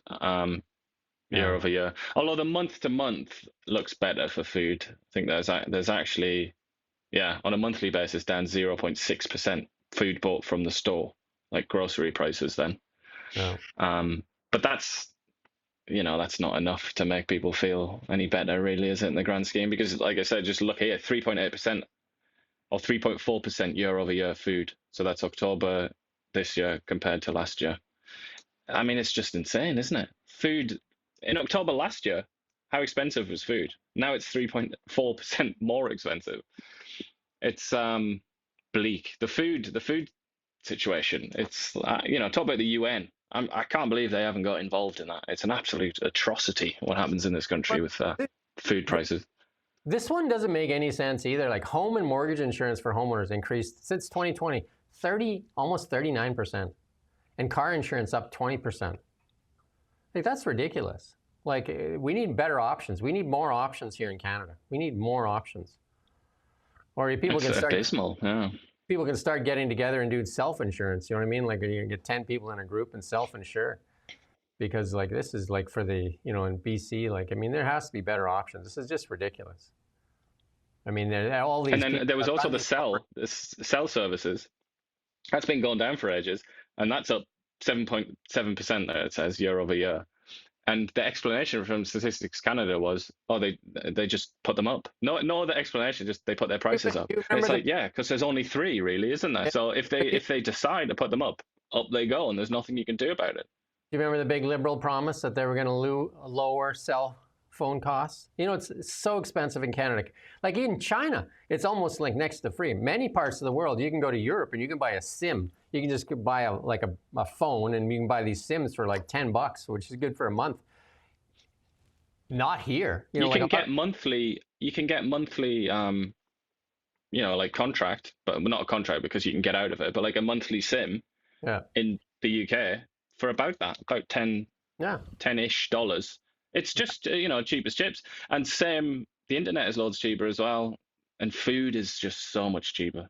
year over year. Although the month to month looks better for food. I think there's actually, on a monthly basis, down 0.6% food bought from the store. Like grocery prices then. But that's not enough to make people feel any better, really, is it, in the grand scheme? Because like I said, just look here, 3.8% or 3.4% year over year food. So that's October this year compared to last year. I mean, it's just insane, isn't it? Food in October last year, how expensive was food? Now it's 3.4% more expensive. It's bleak. The food situation. It's talk about the UN. I can't believe they haven't got involved in that. It's an absolute atrocity what happens in this country with food prices. This one doesn't make any sense either. Like home and mortgage insurance for homeowners increased since 2020, almost 39%, and car insurance up 20%. Like that's ridiculous. Like we need better options. We need more options here in Canada. We need more options. Or people can start. Abysmal. Yeah. People can start getting together and do self-insurance. You know what I mean? Like you can get 10 people in a group and self-insure, because like this is like for the in BC. Like I mean, there has to be better options. This is just ridiculous. I mean, all these. And then there was also the cell services. That's been going down for ages, and that's up 7.7% there, it says, year over year. And the explanation from Statistics Canada was, oh, they just put them up. No other explanation, just they put their prices up. And it's like, yeah, because there's only 3 really, isn't there? So if they decide to put them up they go, and there's nothing you can do about it. Do you remember the big Liberal promise that they were going to lower cell phone costs? You know, it's so expensive in Canada. Like in China, it's almost like next to free. Many parts of the world, you can go to Europe and you can buy a SIM. You can just buy a phone, and you can buy these SIMs for like $10, which is good for a month. Not here. You can get monthly. You can get monthly. Like contract, but not a contract because you can get out of it. But like a monthly SIM. Yeah. In the UK for about 10-ish dollars. It's just cheap as chips. And same, the internet is loads cheaper as well, and food is just so much cheaper.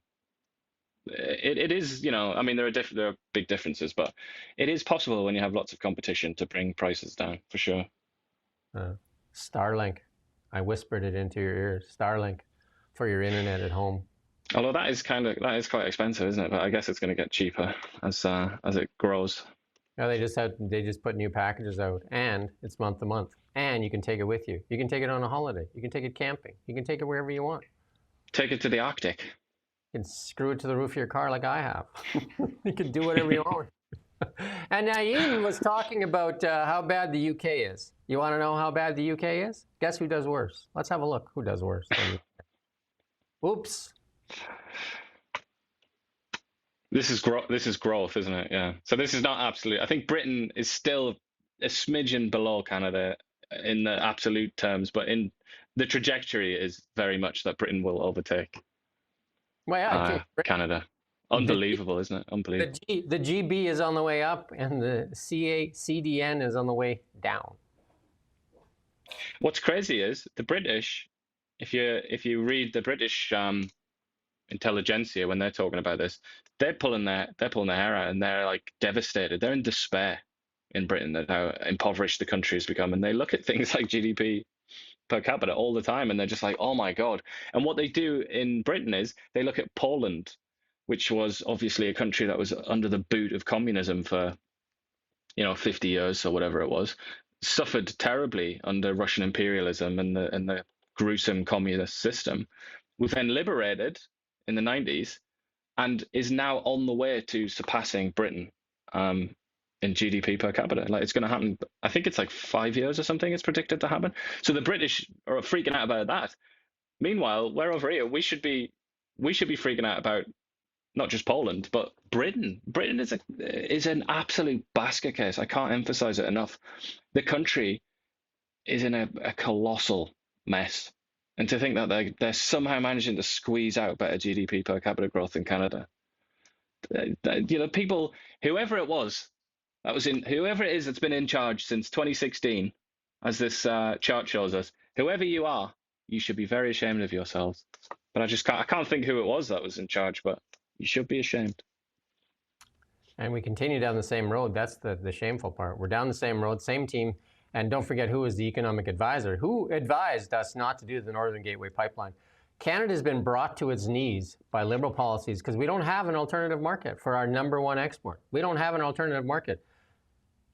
It is, I mean, there are big differences, but it is possible when you have lots of competition to bring prices down for sure. Starlink, I whispered it into your ear. Starlink for your internet at home. Although that is quite expensive, isn't it? But I guess it's going to get cheaper as it grows. Yeah, they just put new packages out, and it's month to month, and you can take it with you. You can take it on a holiday. You can take it camping. You can take it wherever you want. Take it to the Arctic. You can screw it to the roof of your car like I have. You can do whatever you want. And now Ian was talking about how bad the UK is. You want to know how bad the UK is? Guess who does worse? Let's have a look. Who does worse? Oops. This is growth, isn't it? Yeah. So this is not absolute. I think Britain is still a smidgen below Canada in the absolute terms, but in the trajectory is very much that Britain will overtake Canada. Unbelievable, isn't it? Unbelievable. The GB is on the way up, and the CDN is on the way down. What's crazy is the British. If you read the British intelligentsia when they're talking about this, they're pulling their hair out, and they're like devastated. They're in despair in Britain at how impoverished the country has become, and they look at things like GDP per capita all the time, and they're just like, oh my god. And what they do in Britain is they look at Poland, which was obviously a country that was under the boot of communism for 50 years or whatever it was, suffered terribly under Russian imperialism and the gruesome communist system, was then liberated in the 90s and is now on the way to surpassing Britain in GDP per capita. Like, it's going to happen, I think it's like 5 years or something it's predicted to happen. So the British are freaking out about that. Meanwhile, we're over here, we should be freaking out about not just Poland, but Britain. Britain is an absolute basket case. I can't emphasize it enough. The country is in a colossal mess. And to think that they're somehow managing to squeeze out better GDP per capita growth in Canada. People, whoever it is that's been in charge since 2016, as this chart shows us, whoever you are, you should be very ashamed of yourselves. But I can't think who it was that was in charge, but you should be ashamed. And we continue down the same road. That's the shameful part. We're down the same road, same team. And don't forget who is the economic advisor, who advised us not to do the Northern Gateway Pipeline. Canada has been brought to its knees by Liberal policies because we don't have an alternative market for our #1 export. We don't have an alternative market.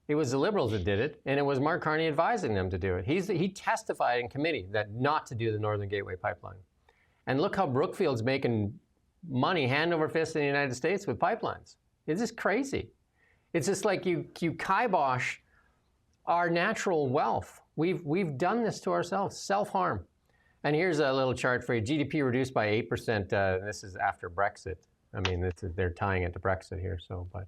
It was the Liberals that did it, and it was Mark Carney advising them to do it. He testified in committee that not to do the Northern Gateway Pipeline. And look how Brookfield's making money hand over fist in the United States with pipelines. It's just crazy. It's just like you kibosh our natural wealth. We've done this to ourselves, self-harm. And here's a little chart for you. GDP reduced by 8%. This is after Brexit. I mean, they're tying it to Brexit here. So, but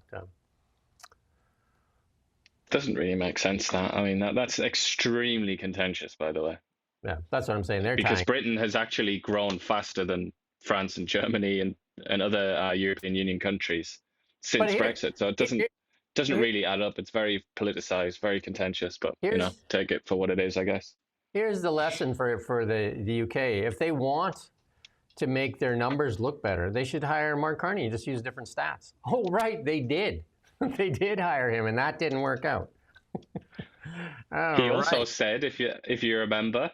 doesn't really make sense. That, I mean, that's extremely contentious, by the way. Yeah, that's what I'm saying. Because Britain has actually grown faster than France and Germany and other European Union countries since Brexit. So it doesn't really add up. It's very politicized, very contentious, but take it for what it is, I guess. Here's the lesson for the UK. If they want to make their numbers look better, they should hire Mark Carney and just use different stats. Oh, right, they did. They did hire him, and that didn't work out. He also said, if you remember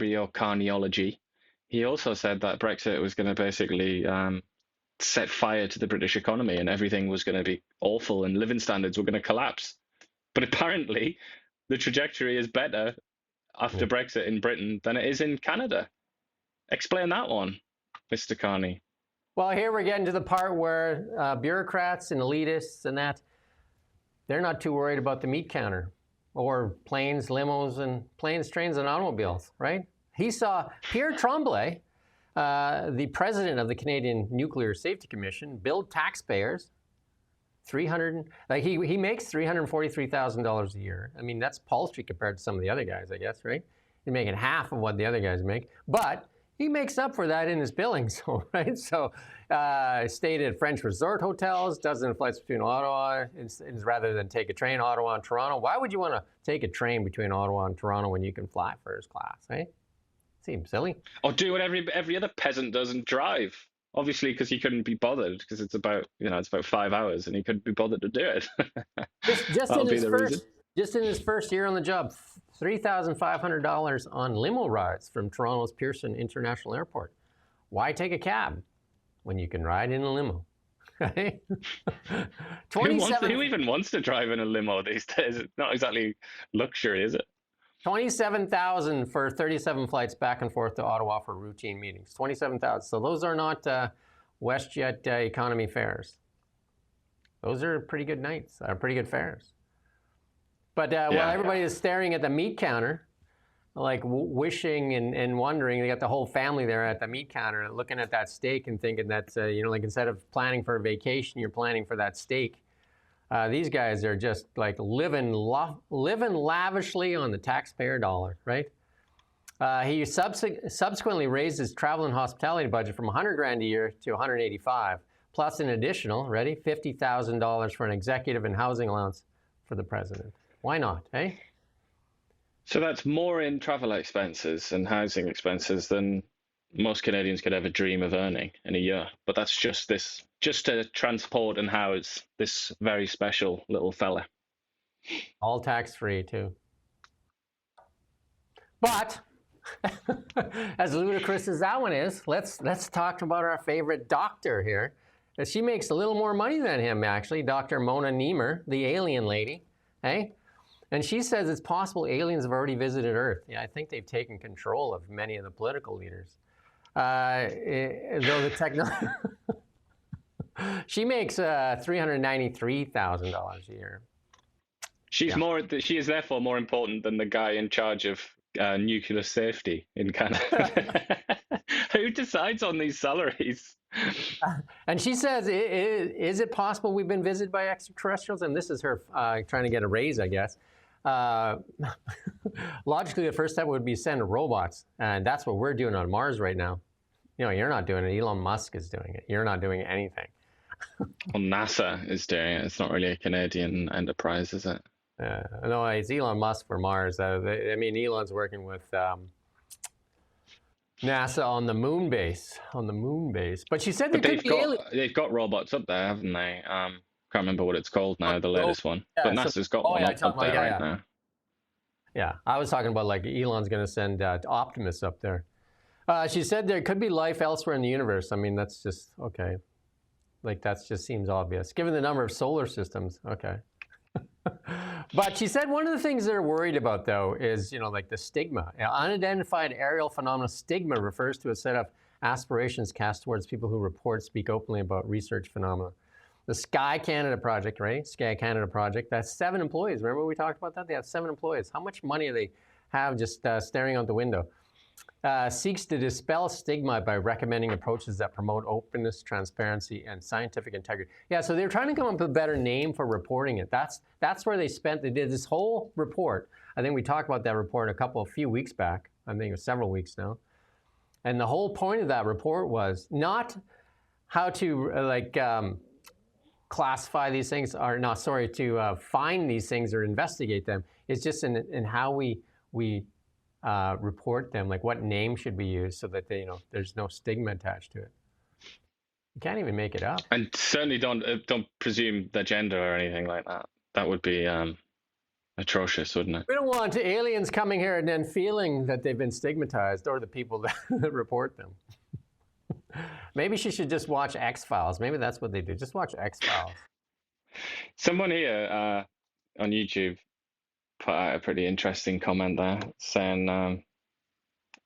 your Carneyology, he also said that Brexit was going to basically set fire to the British economy and everything was going to be awful and living standards were going to collapse. But apparently, the trajectory is better after Brexit in Britain than it is in Canada. Explain that one, Mr. Carney. Well, here we're getting to the part where bureaucrats and elitists and that, they're not too worried about the meat counter or planes, limos, and planes, trains, and automobiles, right? He saw Pierre Tremblay, the president of the Canadian Nuclear Safety Commission, billed taxpayers he makes $343,000 a year. I mean, that's paltry compared to some of the other guys, I guess, right? He's making half of what the other guys make, but he makes up for that in his billings, right? So stayed at French resort hotels, dozen flights between Ottawa, rather than take a train, Ottawa and Toronto. Why would you want to take a train between Ottawa and Toronto when you can fly first class, right? Seems silly. Or do what every other peasant does and drive. Obviously, because he couldn't be bothered, because it's about 5 hours, and he couldn't be bothered to do it. Just in his first year on the job, $3,500 on limo rides from Toronto's Pearson International Airport. Why take a cab when you can ride in a limo? Right? Who even wants to drive in a limo these days? It's not exactly luxury, is it? $27,000 for 37 flights back and forth to Ottawa for routine meetings. $27,000. So those are not WestJet economy fares. Those are pretty good nights, pretty good fares. But while everybody is staring at the meat counter, like wishing and wondering, they got the whole family there at the meat counter looking at that steak and thinking that, like instead of planning for a vacation, you're planning for that steak. These guys are just like living lavishly on the taxpayer dollar, right? He subsequently raised his travel and hospitality budget from $100,000 a year to $185,000, plus an additional, ready, $50,000 for an executive and housing allowance for the president. Why not, eh? So that's more in travel expenses and housing expenses than most Canadians could ever dream of earning in a year. But that's just to transport and house this very special little fella. All tax-free, too. But as ludicrous as that one is, let's talk about our favorite doctor here. She makes a little more money than him, actually, Dr. Mona Nemer, the alien lady, eh? And she says it's possible aliens have already visited Earth. Yeah, I think they've taken control of many of the political leaders. Though the technology, she makes $393,000 a year. She is therefore more important than the guy in charge of nuclear safety in Canada. Who decides on these salaries? And she says, is it possible we've been visited by extraterrestrials? And this is her trying to get a raise, I guess. Logically, the first step would be send robots. And that's what we're doing on Mars right now. You're not doing it. Elon Musk is doing it. You're not doing anything. Well, NASA is doing it. It's not really a Canadian enterprise, is it? No, it's Elon Musk for Mars. Elon's working with NASA on the moon base. But she said they've got robots up there, haven't they? Can't remember what it's called now, the latest one. Yeah, but NASA's got one up there right now. Yeah, I was talking about like Elon's going to send Optimus up there. She said there could be life elsewhere in the universe. I mean, that's just, okay. Like, that just seems obvious. Given the number of solar systems, okay. But she said one of the things they're worried about, though, is, like the stigma. Unidentified aerial phenomena stigma refers to a set of aspirations cast towards people who speak openly about research phenomena. The Sky Canada project, right? Sky Canada project, that's 7 employees. Remember we talked about that? They have 7 employees. How much money do they have just staring out the window? Seeks to dispel stigma by recommending approaches that promote openness, transparency, and scientific integrity. Yeah, so they're trying to come up with a better name for reporting it. That's where they did this whole report. I think we talked about that report a few weeks back. I think it was several weeks now. And the whole point of that report was not how to classify these things, to find these things or investigate them. It's just in how we report them, like what name should be used so that there's no stigma attached to it. You can't even make it up. And certainly don't presume their gender or anything like that. That would be atrocious, wouldn't it? We don't want aliens coming here and then feeling that they've been stigmatized, or the people that report them. Maybe she should just watch X-Files. Maybe that's what they do. Just watch X-Files. Someone here on YouTube put out a pretty interesting comment there, saying,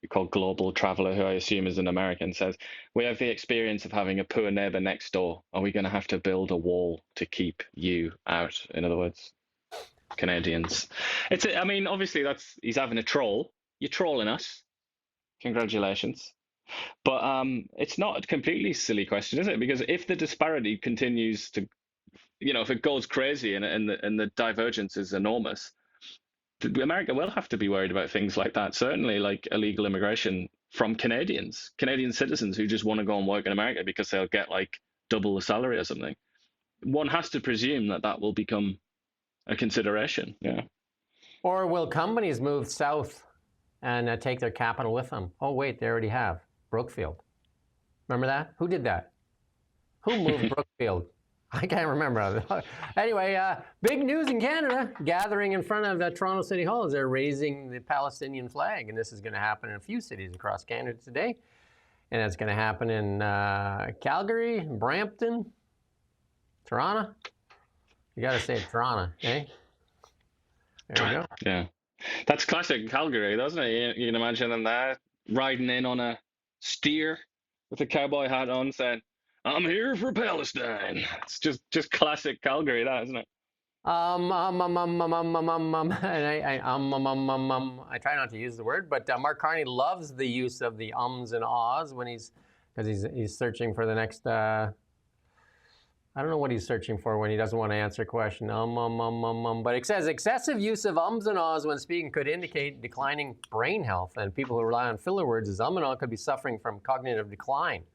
called Global Traveler, who I assume is an American, says, "We have the experience of having a poor neighbor next door. Are we going to have to build a wall to keep you out?" In other words, Canadians. I mean, obviously he's having a troll. You're trolling us. Congratulations. But it's not a completely silly question, is it? Because if the disparity continues to, if it goes crazy and the divergence is enormous, America will have to be worried about things like that. Certainly, like illegal immigration from Canadian citizens who just want to go and work in America because they'll get like double the salary or something. One has to presume that will become a consideration. Yeah. Or will companies move south and take their capital with them? Oh wait, they already have Brookfield. Remember that? Who did that? Who moved Brookfield? I can't remember. Anyway, big news in Canada. Gathering in front of Toronto City Hall as they're raising the Palestinian flag. And this is going to happen in a few cities across Canada today. And it's going to happen in Calgary, Brampton, Toronto. You got to say Toronto, eh? There we go. Yeah. That's classic Calgary, doesn't it? You can imagine them there riding in on a steer with a cowboy hat on saying, "I'm here for Palestine." It's just classic Calgary, that, isn't it? And I try not to use the word, but Mark Carney loves the use of the ums and ahs when he's searching for the next. I don't know what he's searching for when he doesn't want to answer a question. But it says excessive use of ums and ahs when speaking could indicate declining brain health, and people who rely on filler words as and ah could be suffering from cognitive decline.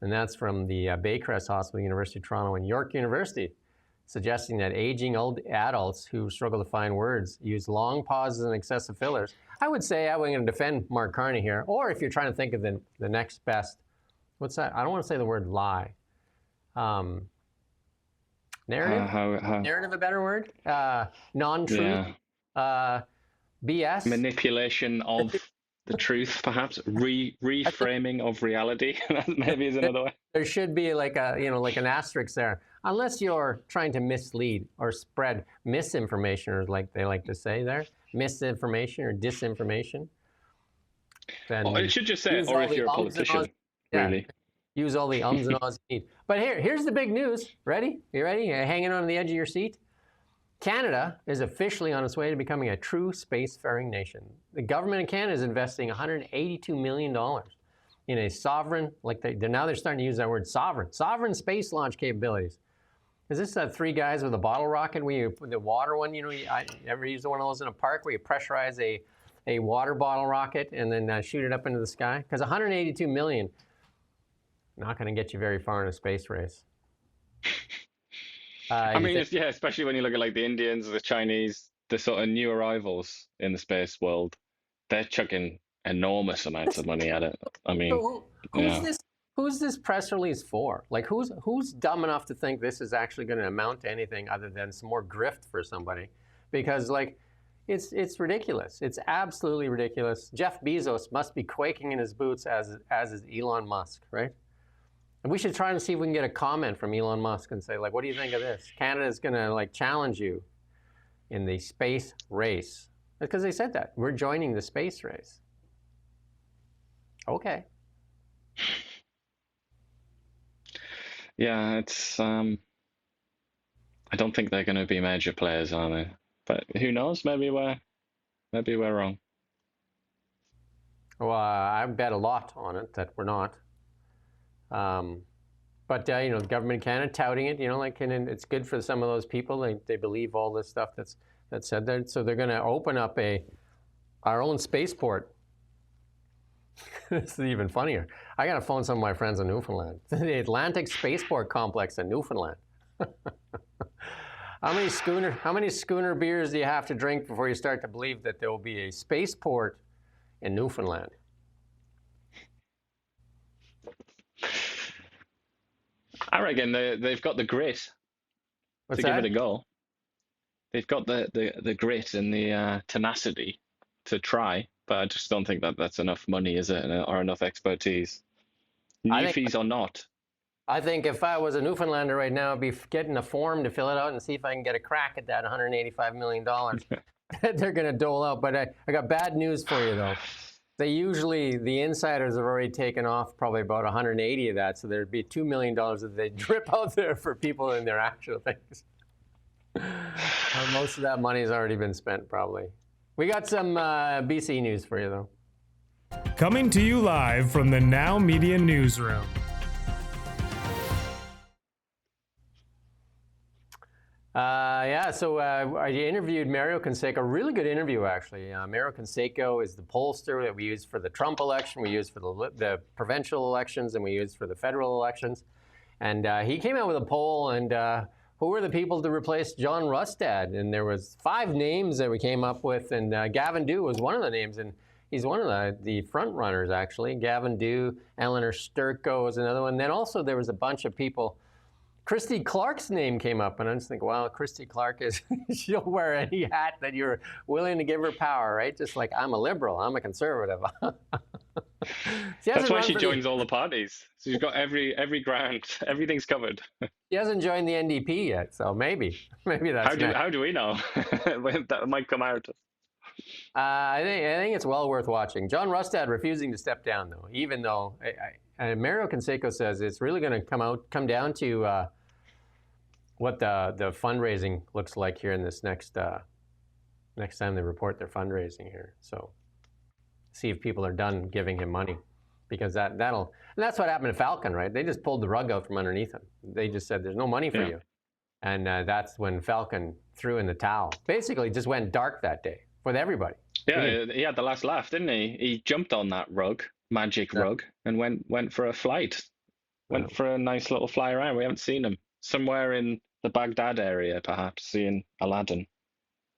And that's from the Baycrest Hospital, University of Toronto, and York University, suggesting that aging old adults who struggle to find words use long pauses and excessive fillers. I would say I'm going to defend Mark Carney here, or if you're trying to think of the next best, what's that? I don't want to say the word lie. Narrative? Narrative a better word? Non-truth? Yeah. BS? Manipulation of the truth, perhaps. Reframing of reality, maybe is another way. There should be like an asterisk there. Unless you're trying to mislead or spread misinformation, or like they like to say there, misinformation or disinformation. Then it should just say, or if you're a politician, really. Use all the ums and ahs you need. But here's the big news. Ready? You ready? You're hanging on the edge of your seat? Canada is officially on its way to becoming a true spacefaring nation. The government of Canada is investing $182 million in a sovereign, now they're starting to use that word sovereign space launch capabilities. Is this three guys with a bottle rocket where you put the water one, I ever used one of those in a park where you pressurize a water bottle rocket and then shoot it up into the sky? Because $182 million, not going to get you very far in a space race. Especially when you look at like the Indians, the Chinese, the sort of new arrivals in the space world, they're chucking enormous amounts of money at it. I mean, so who's this press release for? Like, who's dumb enough to think this is actually going to amount to anything other than some more grift for somebody? Because it's ridiculous. It's absolutely ridiculous. Jeff Bezos must be quaking in his boots, as is Elon Musk, right? And we should try and see if we can get a comment from Elon Musk and say, what do you think of this? Canada's going to challenge you in the space race. Because they said that. We're joining the space race. Okay. Yeah, it's I don't think they're going to be major players, are they? But who knows? Maybe we're wrong. Well, I bet a lot on it that we're not. But the government of Canada touting it, and it's good for some of those people. They believe all this stuff that's said there. So they're going to open up our own spaceport. This is even funnier. I got to phone some of my friends in Newfoundland. The Atlantic Spaceport Complex in Newfoundland. How many schooner beers do you have to drink before you start to believe that there will be a spaceport in Newfoundland? I reckon they've got the grit What's to that? give it a go. they've got the grit and the tenacity to try, but I just don't think that that's enough money, is it, or enough expertise, new fees or not. I think if I was a Newfoundlander right now, I'd be getting a form to fill it out and see if I can get a crack at that $185 million that they're going to dole out. But I got bad news for you, though. The insiders have already taken off probably about 180 of that, so there'd be $2 million that they drip out there for people in their actual things. Most of that money has already been spent, probably. We got some BC news for you, though. Coming to you live from the Now Media Newsroom. So I interviewed Mario Canseco, a really good interview, actually. Mario Canseco is the pollster that we use for the Trump election, we use for the provincial elections, and we use for the federal elections. And he came out with a poll, and who were the people to replace John Rustad? And there was 5 names that we came up with, and Gavin Dew was one of the names, and he's one of the front runners, actually. Gavin Dew, Eleanor Sturko was another one. Then also there was a bunch of people. Christy Clark's name came up, and I just think, wow, Christy Clark she'll wear any hat that you're willing to give her power, right? Just like, I'm a liberal, I'm a conservative. That's why she joins all the parties. So she's got every ground, everything's covered. She hasn't joined the NDP yet, so maybe that's how do we know? That might come out. I think it's well worth watching. John Rustad refusing to step down, though, even though Mario Canseco says it's really going to come down to what the fundraising looks like here in this next time they report their fundraising here. So see if people are done giving him money, because and that's what happened to Falcon, right? They just pulled the rug out from underneath him. They just said, there's no money for you. And that's when Falcon threw in the towel. Basically just went dark that day with everybody. Yeah, he had the last laugh, didn't he? He jumped on that magic rug, and went for a flight. Went for a nice little fly around. We haven't seen him. Somewhere in the Baghdad area, perhaps, seeing Aladdin.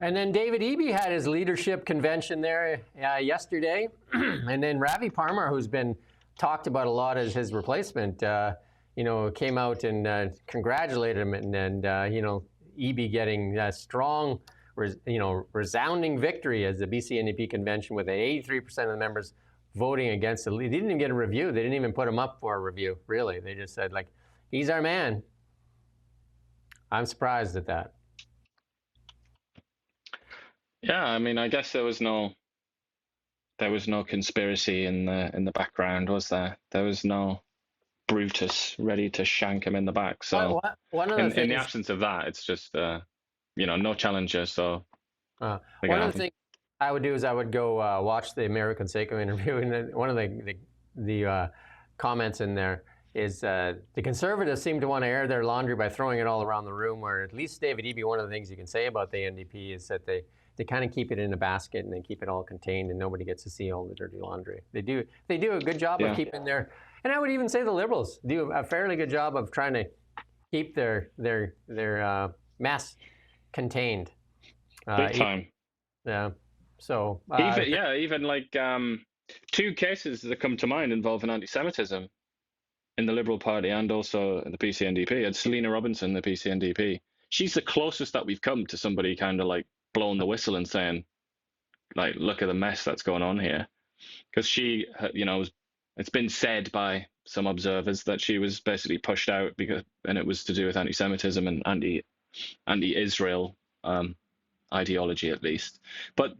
And then David Eby had his leadership convention there yesterday. And then Ravi Parmar, who's been talked about a lot as his replacement, came out and congratulated him. And Eby getting a strong, resounding victory as the BC NDP convention, with 83% of the members voting against it. He didn't even get a review. They didn't even put him up for a review, really. They just said, like, he's our man. I'm surprised at that. Yeah, I mean, I guess there was no conspiracy in the background, was there? There was no Brutus ready to shank him in the back. So in the absence of that, it's just no challenger. So one of the things I would do is I would go watch the Mario Canseco interview, and then one of the comments in there is the Conservatives seem to want to air their laundry by throwing it all around the room, where at least David Eby, one of the things you can say about the NDP is that they kind of keep it in a basket and they keep it all contained, and nobody gets to see all the dirty laundry. They do a good job of keeping their, and I would even say the Liberals do a fairly good job of trying to keep their mess contained. Big time. Yeah. So even like 2 cases that come to mind involving anti-Semitism in the Liberal Party and also in the PCNDP. And Selena Robinson, the PCNDP, she's the closest that we've come to somebody kind of like blowing the whistle and saying, like, look at the mess that's going on here. Because she, it's been said by some observers that she was basically pushed out and it was to do with anti-Semitism and anti-Israel ideology, at least. But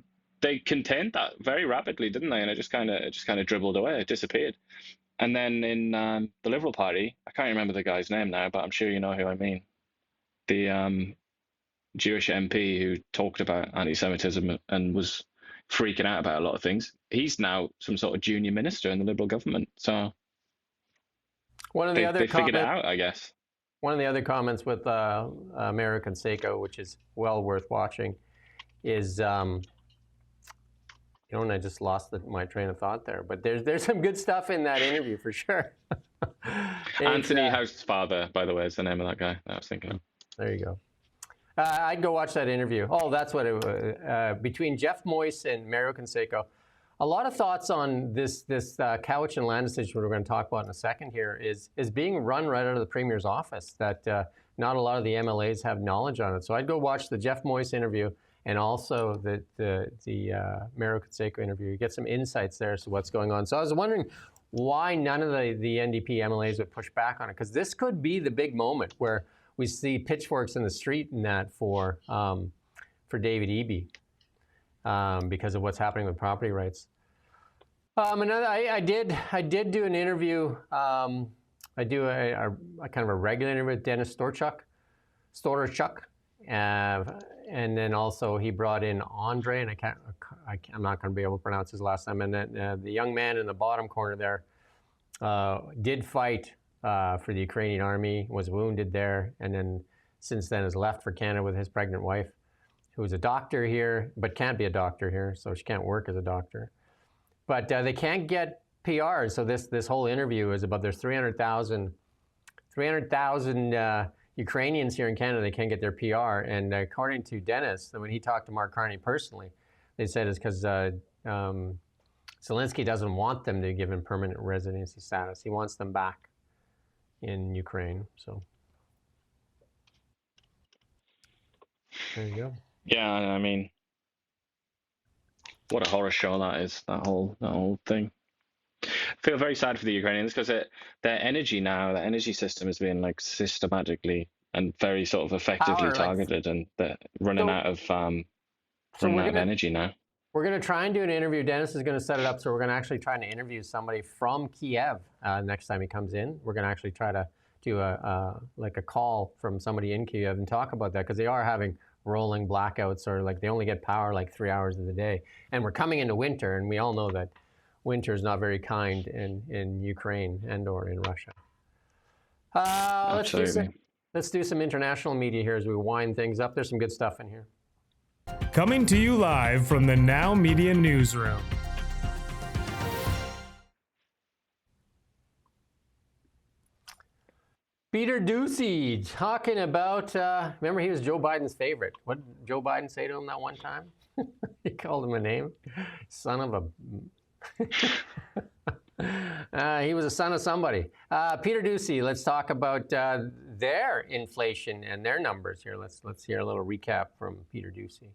they contained that very rapidly, didn't they? And it just kind of dribbled away. It disappeared. And then in the Liberal Party, I can't remember the guy's name now, but I'm sure you know who I mean. The Jewish MP who talked about anti-Semitism and was freaking out about a lot of things. He's now some sort of junior minister in the Liberal government. So they figured it out, I guess. One of the other comments with Mario Canseco, which is well worth watching, is and I just lost my train of thought there. But there's some good stuff in that interview for sure. Anthony House's father, by the way, is the name of that guy I was thinking of. There you go. I'd go watch that interview. Oh, that's what it was. Between Jeff Moyse and Mario Canseco, a lot of thoughts on this Cowichan land decision we're going to talk about in a second here is being run right out of the Premier's office, that not a lot of the MLAs have knowledge on it. So I'd go watch the Jeff Moyse interview and also the Mario Kutseko interview. You get some insights there as to what's going on. So I was wondering why none of the NDP MLAs would push back on it, because this could be the big moment where we see pitchforks in the street and that for David Eby because of what's happening with property rights. I did do an interview. I do a kind of a regular interview with Dennis Storchuk, and then also he brought in Andre, and I'm not going to be able to pronounce his last name. And then the young man in the bottom corner there did fight for the Ukrainian army, was wounded there, and then since then has left for Canada with his pregnant wife, who's a doctor here, but can't be a doctor here, so she can't work as a doctor. But they can't get PR, so this whole interview is about there's 300,000 Ukrainians here in Canada. They can't get their PR, and according to Dennis, when he talked to Mark Carney personally, they said it's because Zelensky doesn't want them to give him permanent residency status. He wants them back in Ukraine. So there you go. Yeah, I mean, what a horror show that is, that whole thing. I feel very sad for the Ukrainians because their energy system is being like systematically and very sort of effectively targeted, and they're running out of energy now. We're going to try and do an interview. Dennis is going to set it up, so we're going to actually try and interview somebody from Kiev next time he comes in. We're going to actually try to do a call from somebody in Kiev and talk about that, because they are having rolling blackouts, or like they only get power like 3 hours of the day. And we're coming into winter, and we all know that winter is not very kind in Ukraine and or in Russia. Let's do some international media here as we wind things up. There's some good stuff in here. Coming to you live from the Now Media Newsroom. Peter Doocy talking about, remember he was Joe Biden's favorite. What did Joe Biden say to him that one time? He called him a name. Son of a... he was a son of somebody. Peter Doocy, let's talk about their inflation and their numbers here. Let's hear a little recap from Peter Doocy.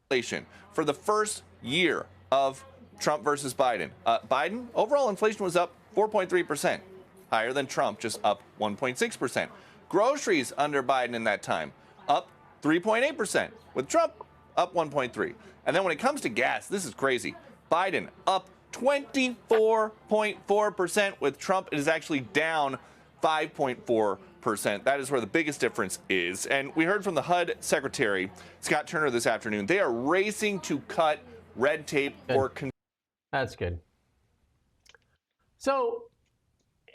Inflation for the first year of Trump versus Biden. Biden, overall inflation was up 4.3%, higher than Trump, just up 1.6%. Groceries under Biden in that time, up 3.8%, with Trump up 1.3%. And then when it comes to gas, this is crazy. Biden up 24.4%, with Trump it is actually down 5.4%. That is where the biggest difference is. And we heard from the HUD Secretary, Scott Turner, this afternoon. They are racing to cut red tape for... That's good. So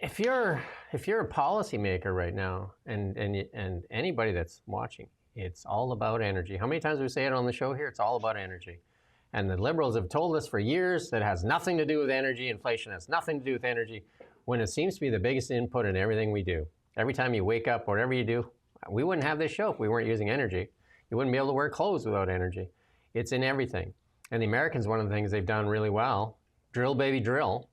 if you're a policymaker right now, and anybody that's watching, it's all about energy. How many times do we say it on the show here? It's all about energy. And the Liberals have told us for years that it has nothing to do with energy. Inflation has nothing to do with energy, when it seems to be the biggest input in everything we do. Every time you wake up, whatever you do, we wouldn't have this show if we weren't using energy. You wouldn't be able to wear clothes without energy. It's in everything. And the Americans, one of the things they've done really well, drill baby drill,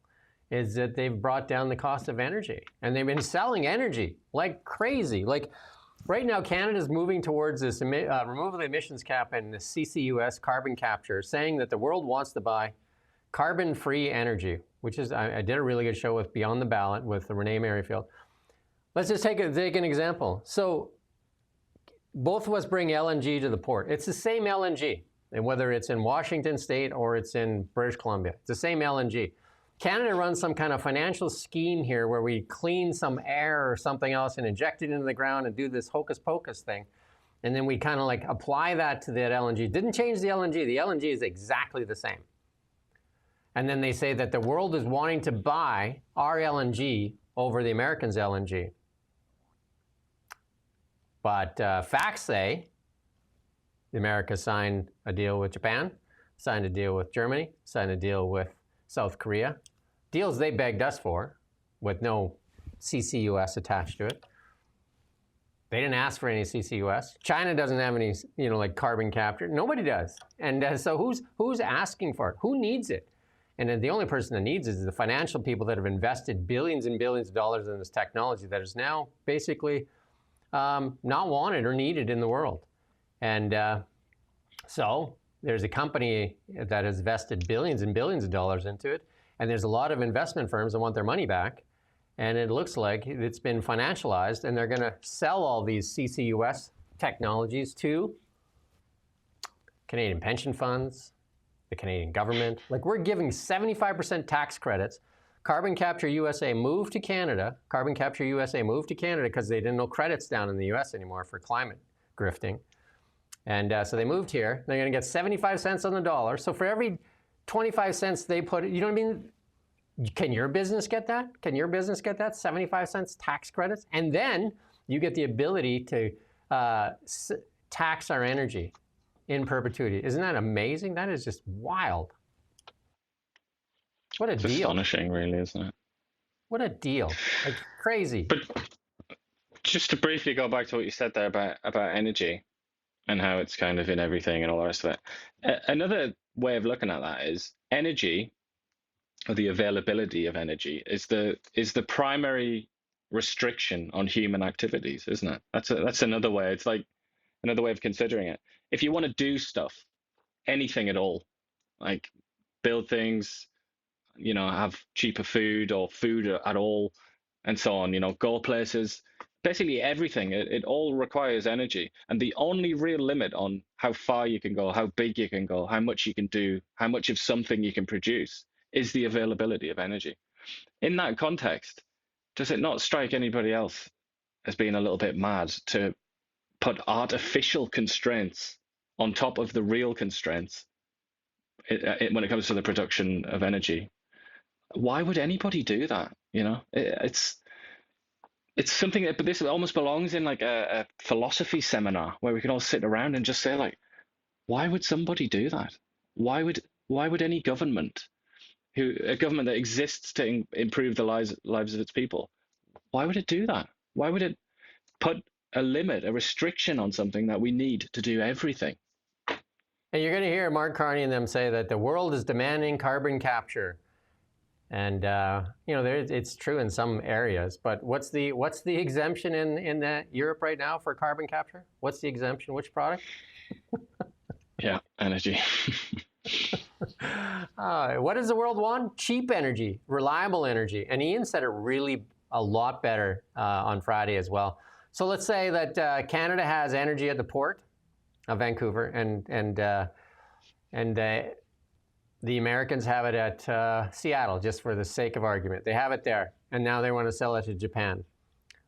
is that they've brought down the cost of energy. And they've been selling energy like crazy. Like right now, Canada's moving towards this removal of the emissions cap and the CCUS, carbon capture, saying that the world wants to buy carbon-free energy, which is, I did a really good show with Beyond the Ballot with Renee Merrifield. Let's just take an example. So both of us bring LNG to the port. It's the same LNG, and whether it's in Washington State or it's in British Columbia, it's the same LNG. Canada runs some kind of financial scheme here where we clean some air or something else and inject it into the ground and do this hocus pocus thing. And then we kind of like apply that to that LNG. Didn't change the LNG. The LNG is exactly the same. And then they say that the world is wanting to buy our LNG over the Americans' LNG. But facts say America signed a deal with Japan, signed a deal with Germany, signed a deal with South Korea. Deals they begged us for, with no CCUS attached to it. They didn't ask for any CCUS. China doesn't have any, like carbon capture. Nobody does. And so who's asking for it? Who needs it? And then the only person that needs it is the financial people that have invested billions and billions of dollars in this technology that is now basically not wanted or needed in the world. And so there's a company that has vested billions and billions of dollars into it, and there's a lot of investment firms that want their money back, and it looks like it's been financialized, and they're going to sell all these CCUS technologies to Canadian pension funds, the Canadian government. Like, we're giving 75% tax credits. Carbon Capture USA moved to Canada. Carbon Capture USA moved to Canada because they didn't know credits down in the US anymore for climate grifting. And so they moved here. They're going to get 75 cents on the dollar. So for every 25 cents they put, you know what I mean? Can your business get that? Can your business get that? 75 cents tax credits? And then you get the ability to tax our energy in perpetuity. Isn't that amazing? That is just wild. What a It's deal. astonishing, really, isn't it? What a deal. Like, crazy. But just to briefly go back to what you said there about energy and how it's kind of in everything and all the rest of it. Another way of looking at that is energy, or the availability of energy, is the primary restriction on human activities, isn't it? That's another way. It's like another way of considering it. If you want to do stuff, anything at all, like build things, have cheaper food or food at all, and so on, go places, basically everything, it all requires energy. And the only real limit on how far you can go, how big you can go, how much you can do, how much of something you can produce is the availability of energy. In that context, does it not strike anybody else as being a little bit mad to put artificial constraints on top of the real constraints when it comes to the production of energy? Why would anybody do that? It's something that, but this almost belongs in like a philosophy seminar where we can all sit around and just say, like, why would somebody do that? Why would any government, a government that exists to improve the lives of its people, why would it do that? Why would it put a limit, a restriction on something that we need to do everything? And you're going to hear Mark Carney and them say that the world is demanding carbon capture. And it's true in some areas, but what's the exemption in Europe right now for carbon capture? What's the exemption? Which product? Yeah, energy. What does the world want? Cheap energy, reliable energy. And Ian said it really a lot better on Friday as well. So let's say that Canada has energy at the port of Vancouver, and the Americans have it at Seattle, just for the sake of argument. They have it there, and now they want to sell it to Japan.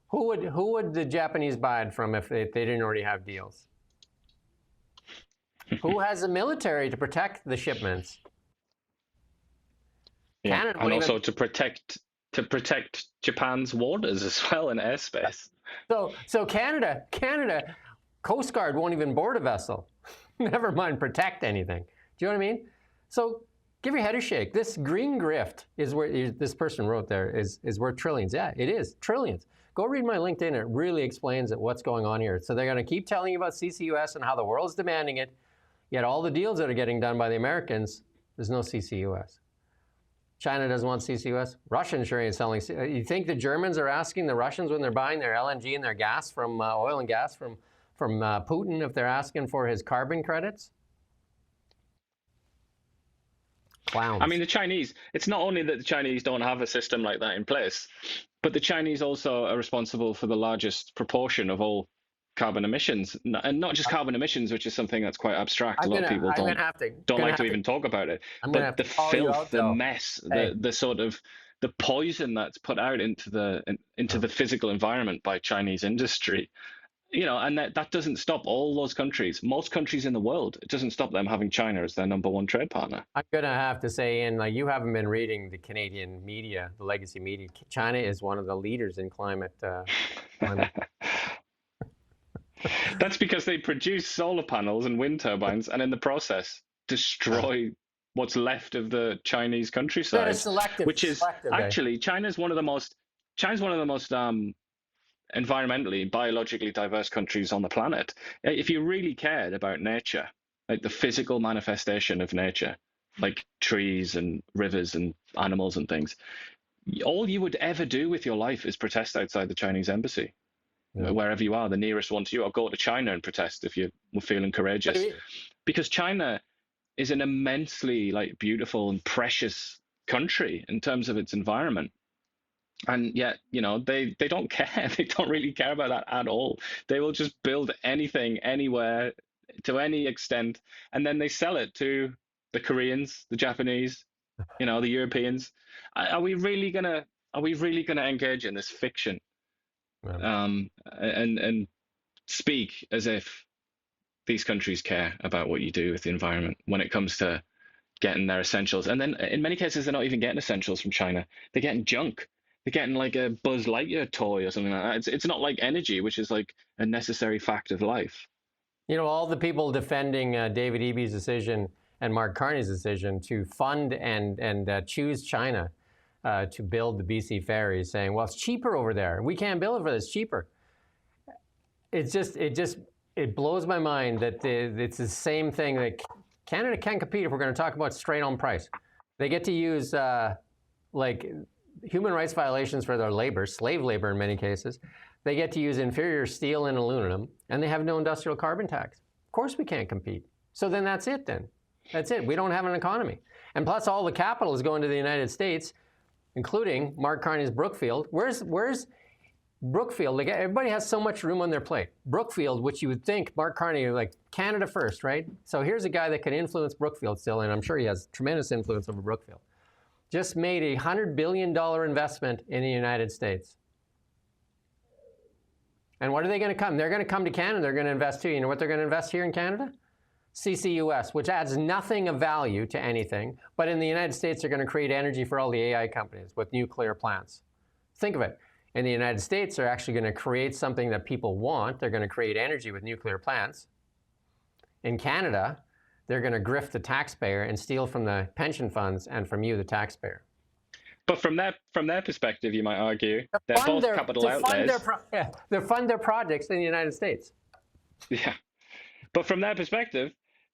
Who would the Japanese buy it from if they didn't already have deals? Who has the military to protect the shipments? Yeah, Canada and also to protect Japan's waters as well and airspace. So Canada, Coast Guard won't even board a vessel. Never mind protect anything. Do you know what I mean? So give your head a shake. This green grift is where this person wrote there is worth trillions. Yeah, it is trillions. Go read my LinkedIn. It really explains what's going on here. So they're going to keep telling you about CCUS and how the world's demanding it. Yet all the deals that are getting done by the Americans, there's no CCUS. China doesn't want CCUS. Russians sure ain't selling. You think the Germans are asking the Russians when they're buying their LNG and their gas from oil and gas from Putin if they're asking for his carbon credits? Clowns. I mean, the Chinese, it's not only that the Chinese don't have a system like that in place, but the Chinese also are responsible for the largest proportion of all carbon emissions, and not just carbon emissions, which is something that's quite abstract. A lot of people don't like to even talk about it. But the filth, the mess, the sort of the poison that's put out into the physical environment by Chinese industry, and that doesn't stop all those countries. Most countries in the world, it doesn't stop them having China as their number one trade partner. I'm gonna have to say, Ian, like, you haven't been reading the Canadian media, the legacy media. China is one of the leaders in climate. That's because they produce solar panels and wind turbines, and in the process destroy what's left of the Chinese countryside. Which is actually China's one of the most environmentally, biologically diverse countries on the planet. If you really cared about nature, like the physical manifestation of nature, like trees and rivers and animals and things, all you would ever do with your life is protest outside the Chinese embassy. wherever you are, the nearest one to you, or go to China and protest if you were feeling courageous. Because China is an immensely beautiful and precious country in terms of its environment. And yet, they don't care. They don't really care about that at all. They will just build anything, anywhere, to any extent, and then they sell it to the Koreans, the Japanese, the Europeans. Are we really gonna engage in this fiction, and speak as if these countries care about what you do with the environment when it comes to getting their essentials? And then in many cases, they're not even getting essentials from China. They're getting junk. They're getting like a Buzz Lightyear toy or something like that. It's not like energy, which is like a necessary fact of life. All the people defending David Eby's decision and Mark Carney's decision to fund and choose China to build the BC ferries, saying, well, it's cheaper over there. We can't build it for this, cheaper. It blows my mind that it's the same thing that Canada can't compete if we're going to talk about straight on price. They get to use human rights violations for their labor, slave labor in many cases. They get to use inferior steel and aluminum, and they have no industrial carbon tax. Of course we can't compete. So then that's it then. That's it. We don't have an economy. And plus all the capital is going to the United States, including Mark Carney's Brookfield. Where's Brookfield? Everybody has so much room on their plate. Brookfield, which you would think Mark Carney, Canada first, right? So here's a guy that can influence Brookfield still, and I'm sure he has tremendous influence over Brookfield. Just made a $100 billion investment in the United States. And what are they going to come? They're going to come to Canada. They're going to invest too. You know what they're going to invest here in Canada? CCUS, which adds nothing of value to anything. But in the United States, they're going to create energy for all the AI companies with nuclear plants. Think of it. In the United States, they're actually going to create something that people want. They're going to create energy with nuclear plants. In Canada, they're going to grift the taxpayer and steal from the pension funds and from you, the taxpayer. But from their perspective, you might argue, they're both capital outlays. They fund their projects in the United States. Yeah, but from their perspective,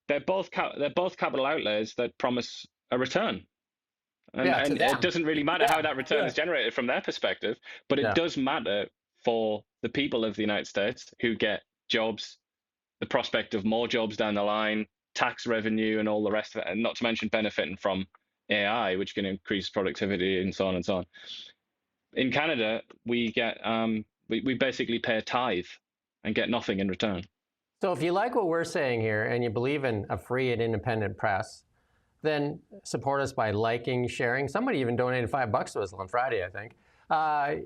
they're both capital outlays that promise a return. And it doesn't really matter how that return is generated from their perspective, but it does matter for the people of the United States who get jobs, the prospect of more jobs down the line, tax revenue and all the rest of it, and not to mention benefiting from AI, which can increase productivity and so on and so on. In Canada, we get we basically pay a tithe and get nothing in return. So if you like what we're saying here and you believe in a free and independent press, then support us by liking, sharing. Somebody even donated $5 to us on Friday, I think.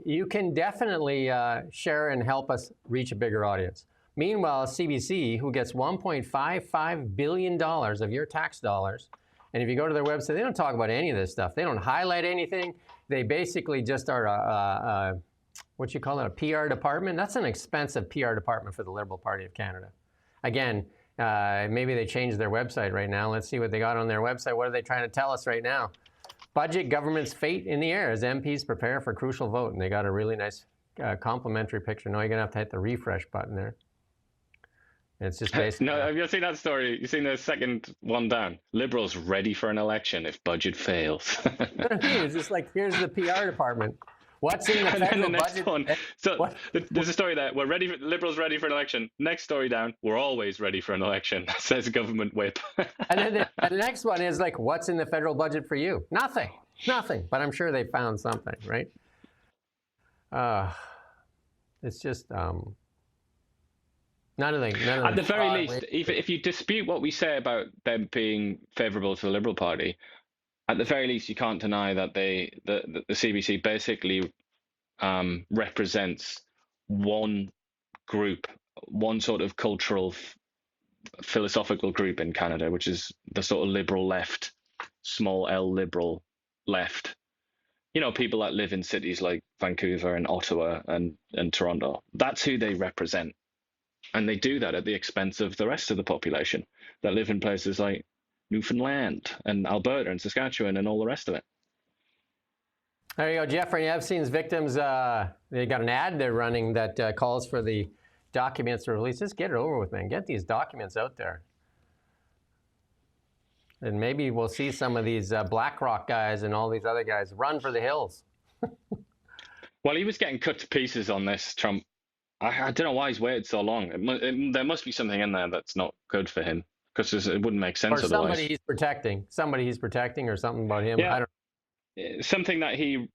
You can definitely share and help us reach a bigger audience. Meanwhile, CBC, who gets $1.55 billion of your tax dollars, and if you go to their website, they don't talk about any of this stuff. They don't highlight anything. They basically just are what you call it, a PR department. That's an expensive PR department for the Liberal Party of Canada. Again, maybe they changed their website right now. Let's see what they got on their website. What are they trying to tell us right now? Budget government's fate in the air as MPs prepare for crucial vote. And they got a really nice complimentary picture. No, you're going to hit the refresh button there. It's just basically... No, have you seen that story? You've seen the second one down. Liberals ready for an election if budget fails. It's just like, here's the PR department. What's in the federal budget? One. So there's a story there. We're ready. Liberals ready for an election. Next story down. We're always ready for an election. Says government whip. And then the next one is like, what's in the federal budget for you? Nothing. But I'm sure they found something, right? It's just none of them. At the very least, if you dispute what we say about them being favourable to the Liberal Party, at the very least, you can't deny that the CBC basically represents one group, one sort of cultural, philosophical group in Canada, which is the sort of liberal left, small L liberal left. You know, people that live in cities like Vancouver and Ottawa and Toronto. That's who they represent. And they do that at the expense of the rest of the population that live in places like Newfoundland and Alberta and Saskatchewan and all the rest of it. There you go, Jeffrey. Epstein's victims, they got an ad they're running that calls for the documents to release. Just get it over with, man. Get these documents out there. And maybe we'll see some of these BlackRock guys and all these other guys run for the hills. Well, he was getting cut to pieces on this, Trump. I don't know why he's waited so long. There must be something in there that's not good for him, because it wouldn't make sense or otherwise. Somebody he's protecting, or something about him. Yeah. I don't. Something that he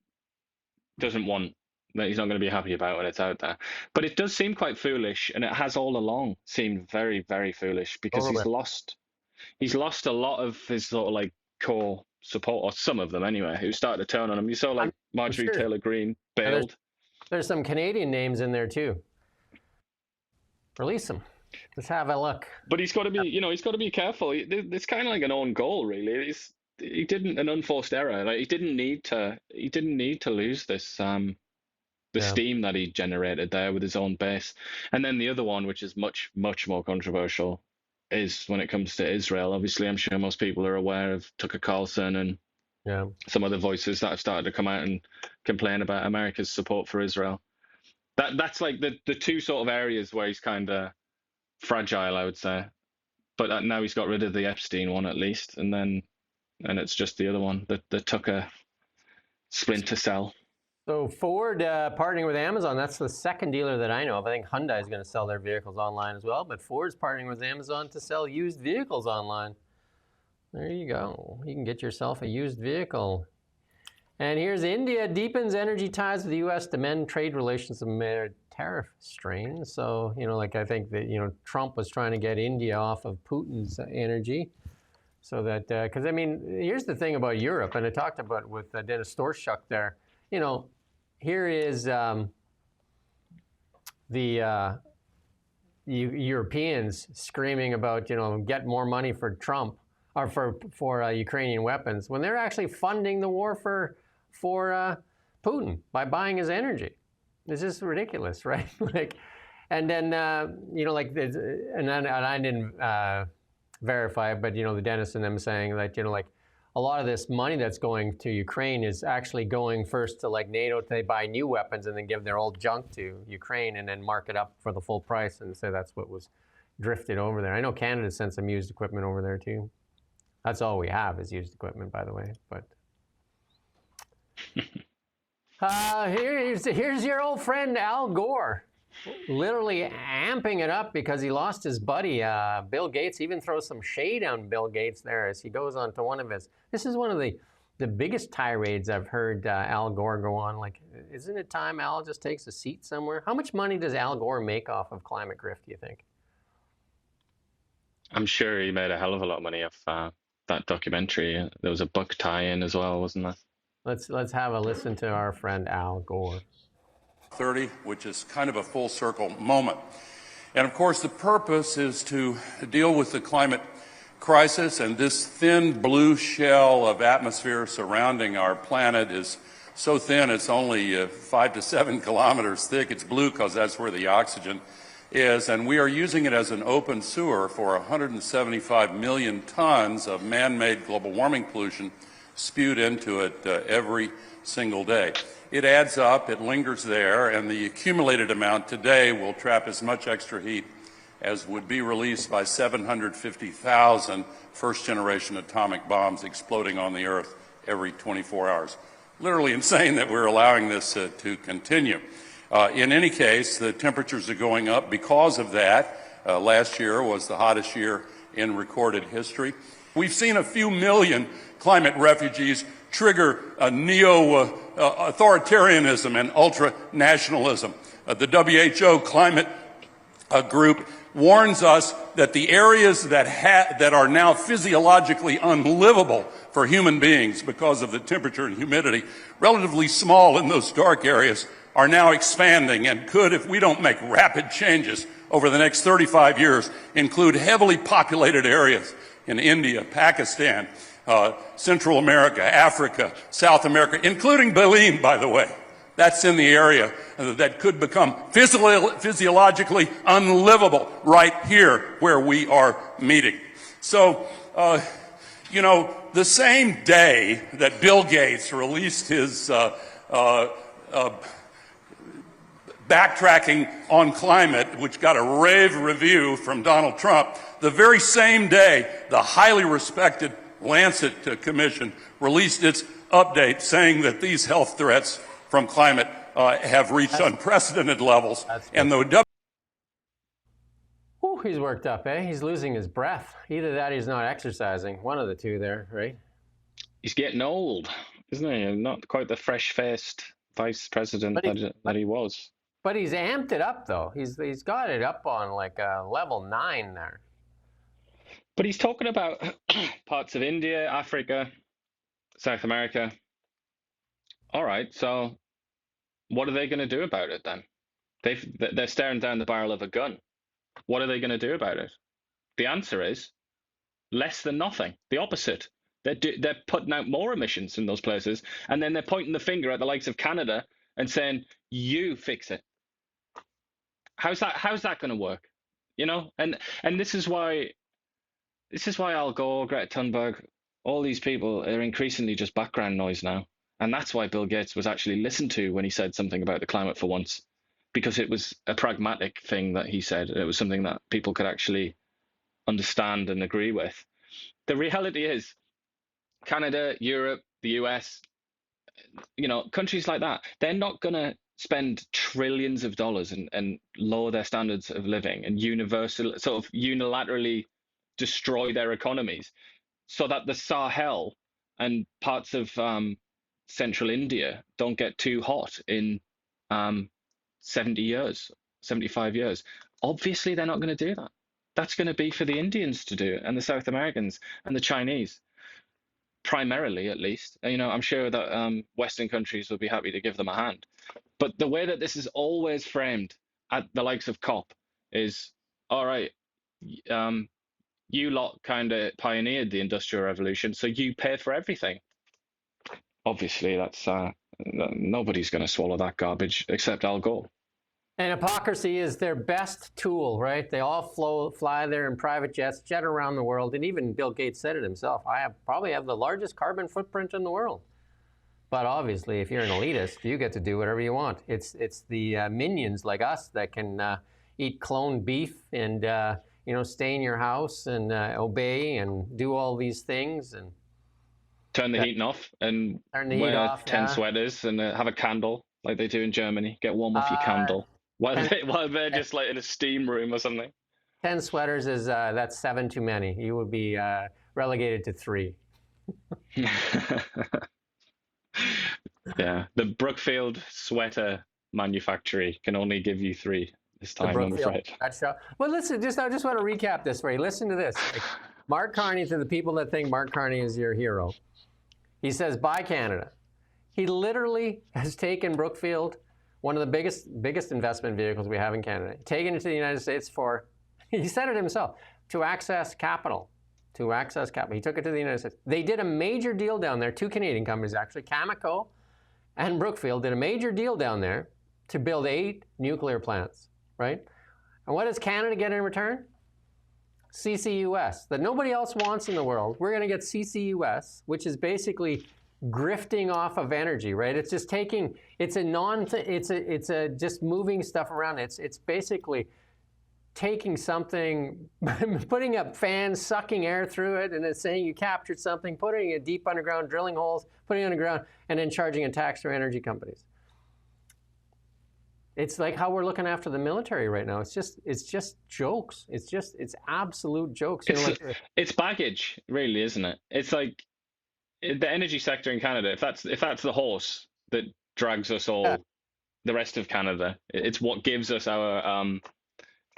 doesn't want, that he's not going to be happy about when it's out there. But it does seem quite foolish, and it has all along seemed very, very foolish, because he's lost a lot of his sort of like core support, or some of them anyway, who started to turn on him. You saw like Marjorie Taylor Greene bailed. There's some Canadian names in there too. Release them. Let's have a look. But he's got to be, he's got to be careful. It's kind of like an own goal, really. He didn't an unforced error. Like he didn't need to lose this steam that he generated there with his own base. And then the other one, which is much, much more controversial, is when it comes to Israel. Obviously, I'm sure most people are aware of Tucker Carlson and some other voices that have started to come out and complain about America's support for Israel. That's like the two sort of areas where he's kind of fragile, I would say. But now he's got rid of the Epstein one at least, and it's just the other one, the Tucker splinter cell. So Ford partnering with Amazon, that's the second dealer that I know of. I think Hyundai is going to sell their vehicles online as well, but Ford's partnering with Amazon to sell used vehicles online. There you go. You can get yourself a used vehicle. And here's India deepens energy ties with the U.S. to mend trade relations amid tariff strain. So, I think that, Trump was trying to get India off of Putin's energy. So that, because here's the thing about Europe, and I talked about it with Dennis Storchuk there. Here is the Europeans screaming about, get more money for Trump or for Ukrainian weapons, when they're actually funding the war for Putin by buying his energy. It's just ridiculous, right? And then and I didn't verify it, but the Dennis and them saying that a lot of this money that's going to Ukraine is actually going first to NATO to buy new weapons and then give their old junk to Ukraine and then mark it up for the full price and say that's what was drifted over there. I know Canada sent some used equipment over there too. That's all we have is used equipment, by the way. But here's your old friend Al Gore, literally amping it up because he lost his buddy Bill Gates. Even throws some shade on Bill Gates there as he goes on to one of his. This is one of the biggest tirades I've heard Al Gore go on. Isn't it time Al just takes a seat somewhere? How much money does Al Gore make off of climate grift, do you think? I'm sure he made a hell of a lot of money off that documentary. There was a book tie-in as well, wasn't there? Let's have a listen to our friend Al Gore. 30, which is kind of a full circle moment. And of course, the purpose is to deal with the climate crisis, and this thin blue shell of atmosphere surrounding our planet is so thin it's only 5 to 7 kilometers thick. It's blue because that's where the oxygen is, and we are using it as an open sewer for 175 million tons of man-made global warming pollution spewed into it every single day. It adds up, it lingers there, and the accumulated amount today will trap as much extra heat as would be released by 750,000 first-generation atomic bombs exploding on the Earth every 24 hours. Literally insane that we're allowing this to continue. In any case, the temperatures are going up because of that. Last year was the hottest year in recorded history. We've seen a few million climate refugees trigger neo-authoritarianism and ultra-nationalism. The WHO climate group warns us that the areas that are now physiologically unlivable for human beings because of the temperature and humidity, relatively small in those dark areas, are now expanding and could, if we don't make rapid changes over the next 35 years, include heavily populated areas in India, Pakistan, Central America, Africa, South America, including Belize, by the way. That's in the area that could become physiologically unlivable right here where we are meeting. So, the same day that Bill Gates released his backtracking on climate, which got a rave review from Donald Trump, the very same day the highly respected Lancet Commission released its update saying that these health threats from climate have reached unprecedented levels. And the Whew, he's worked up, eh? He's losing his breath. Either that or he's not exercising. One of the two there, right? He's getting old, isn't he? Not quite the fresh-faced vice president that he was. But he's amped it up, though. He's got it up on like a level 9 there. But he's talking about parts of India, Africa, South America. All right, so what are they going to do about it then? They're staring down the barrel of a gun. What are they going to do about it? The answer is less than nothing. The opposite. They're putting out more emissions in those places, and then they're pointing the finger at the likes of Canada and saying, "You fix it." How's that going to work? You know, and this is why Al Gore, Greta Thunberg, all these people are increasingly just background noise now, and that's why Bill Gates was actually listened to when he said something about the climate for once, because it was a pragmatic thing that he said. It was something that people could actually understand and agree with. The reality is, Canada, Europe, the US, you know, countries like that, they're not going to spend trillions of dollars and lower their standards of living and unilaterally destroy their economies so that the Sahel and parts of central India don't get too hot in 70 years, 75 years. Obviously, they're not going to do that. That's going to be for the Indians to do, and the South Americans and the Chinese. Primarily, at least. You know, I'm sure that Western countries would be happy to give them a hand. But the way that this is always framed at the likes of COP is, all right, you lot kind of pioneered the Industrial Revolution, so you pay for everything. Obviously, that's nobody's going to swallow that garbage except Al Gore. And hypocrisy is their best tool, right? They all fly there in private jets, jet around the world. And even Bill Gates said it himself. I probably have the largest carbon footprint in the world. But obviously, if you're an elitist, you get to do whatever you want. It's the minions like us that can eat cloned beef and stay in your house and obey and do all these things and turn the heat off and wear 10 sweaters and have a candle like they do in Germany. Get warm with your candle. While they're just like in a steam room or something. 10 sweaters is that's 7 too many. You would be relegated to 3. Yeah, the Brookfield sweater manufactory can only give you 3 this time, I'm afraid. Well, listen, I just want to recap this for you. Listen to this. Like, Mark Carney, to the people that think Mark Carney is your hero, he says, buy Canada. He literally has taken Brookfield, one of the biggest investment vehicles we have in Canada, taken it to the United States for, he said it himself, to access capital. He took it to the United States. They did a major deal down there, 2 Canadian companies actually, Cameco and Brookfield did a major deal down there to build 8 nuclear plants, right? And what does Canada get in return? CCUS, that nobody else wants in the world. We're going to get CCUS, which is basically grifting off of energy, right? It's just taking, it's just moving stuff around. It's basically taking something, putting up fans, sucking air through it, and then saying you captured something, putting it deep underground, drilling holes, putting it underground, and then charging a tax to energy companies. It's like how we're looking after the military right now. It's just jokes. It's absolute jokes. It's baggage, really, isn't it? It's like the energy sector in Canada. If that's the horse that drags us all, the rest of Canada, it's what gives us our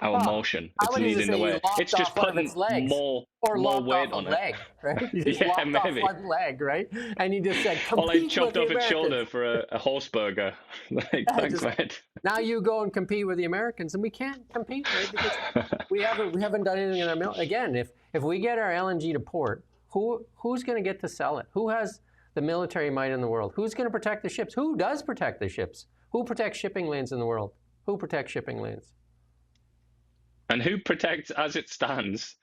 motion. It's leading the way. It's just putting more weight on it. Right? You just lopped off one leg, right? And you just said, compete. Or like chopped off its shoulder for a horse burger. Like, thanks, mate. Now you go and compete with the Americans, and we can't compete, right? Because we haven't done anything in our mill. Again, if we get our LNG to port, who's going to get to sell it? Who has the military might in the world? Who's going to protect the ships? Who does protect the ships? Who protects shipping lanes in the world? Who protects shipping lanes? And who protects, as it stands,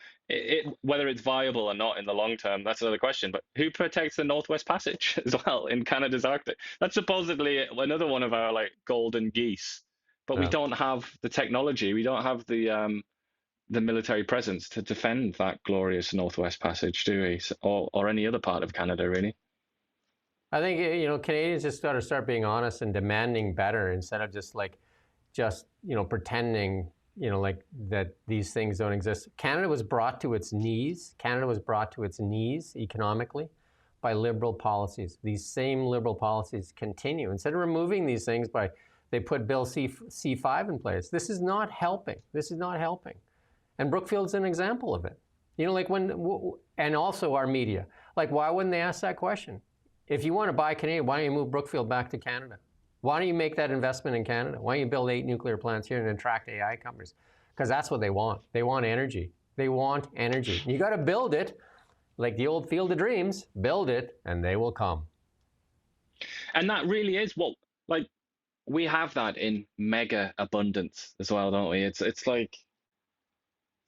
whether it's viable or not in the long term, that's another question. But who protects the Northwest Passage as well in Canada's Arctic? That's supposedly another one of our like golden geese. But we don't have the technology. We don't have the military presence to defend that glorious Northwest Passage, do we? Or any other part of Canada, really. I think, Canadians just got to start being honest and demanding better instead of just pretending, like that these things don't exist. Canada was brought to its knees. Canada was brought to its knees economically by liberal policies. These same liberal policies continue. Instead of removing these things they put Bill C5 in place. This is not helping. This is not helping. And Brookfield's an example of it. And also our media. Like, why wouldn't they ask that question? If you want to buy Canadian, why don't you move Brookfield back to Canada? Why don't you make that investment in Canada? Why don't you build 8 nuclear plants here and attract AI companies? Because that's what they want. They want energy. They want energy. You got to build it, like the old Field of Dreams. Build it, and they will come. And that really is we have that in mega abundance as well, don't we? It's like,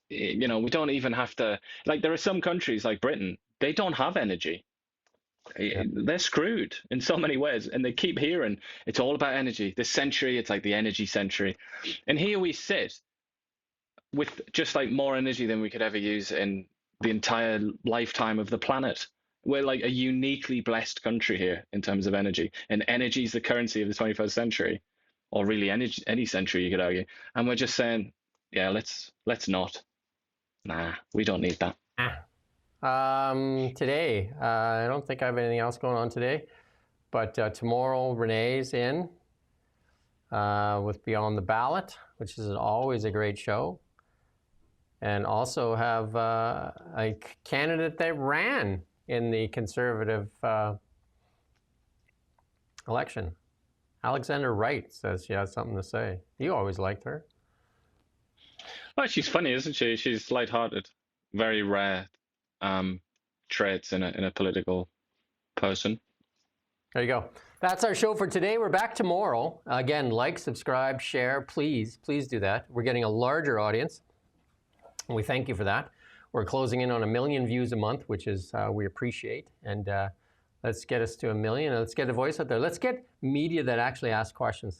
we don't even have to. Like, there are some countries like Britain, they don't have energy. Yeah. They're screwed in so many ways, and they keep hearing it's all about energy. This century, it's like the energy century, and here we sit with just like more energy than we could ever use in the entire lifetime of the planet. We're like a uniquely blessed country here in terms of energy, and energy is the currency of the 21st century, or really any century, you could argue. And we're just saying, yeah, let's not. Nah, we don't need that. Today, I don't think I have anything else going on today, but tomorrow Renee's in with Beyond the Ballot, which is always a great show, and also have a candidate that ran in the Conservative election. Alexander Wright says she has something to say. You always liked her. Well, she's funny, isn't she? She's lighthearted. Very rare traits in a political person. There you go. That's our show for today. We're back tomorrow. Again, like, subscribe, share. Please do that. We're getting a larger audience, and we thank you for that. We're closing in on 1 million views a month, which is we appreciate. And let's get us to 1 million. Let's get a voice out there. Let's get media that actually asks questions.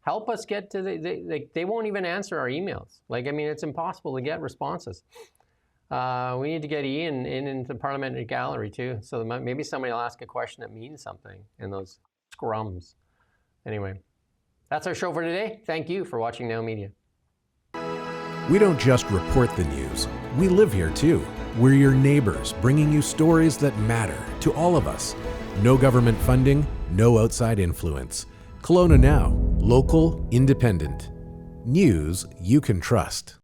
Help us get to they won't even answer our emails. It's impossible to get responses. We need to get Ian into the parliamentary gallery too, so that maybe somebody will ask a question that means something in those scrums. Anyway, that's our show for today. Thank you for watching Now Media. We don't just report the news. We live here too. We're your neighbors, bringing you stories that matter to all of us. No government funding, no outside influence. Kelowna Now, local, independent. News you can trust.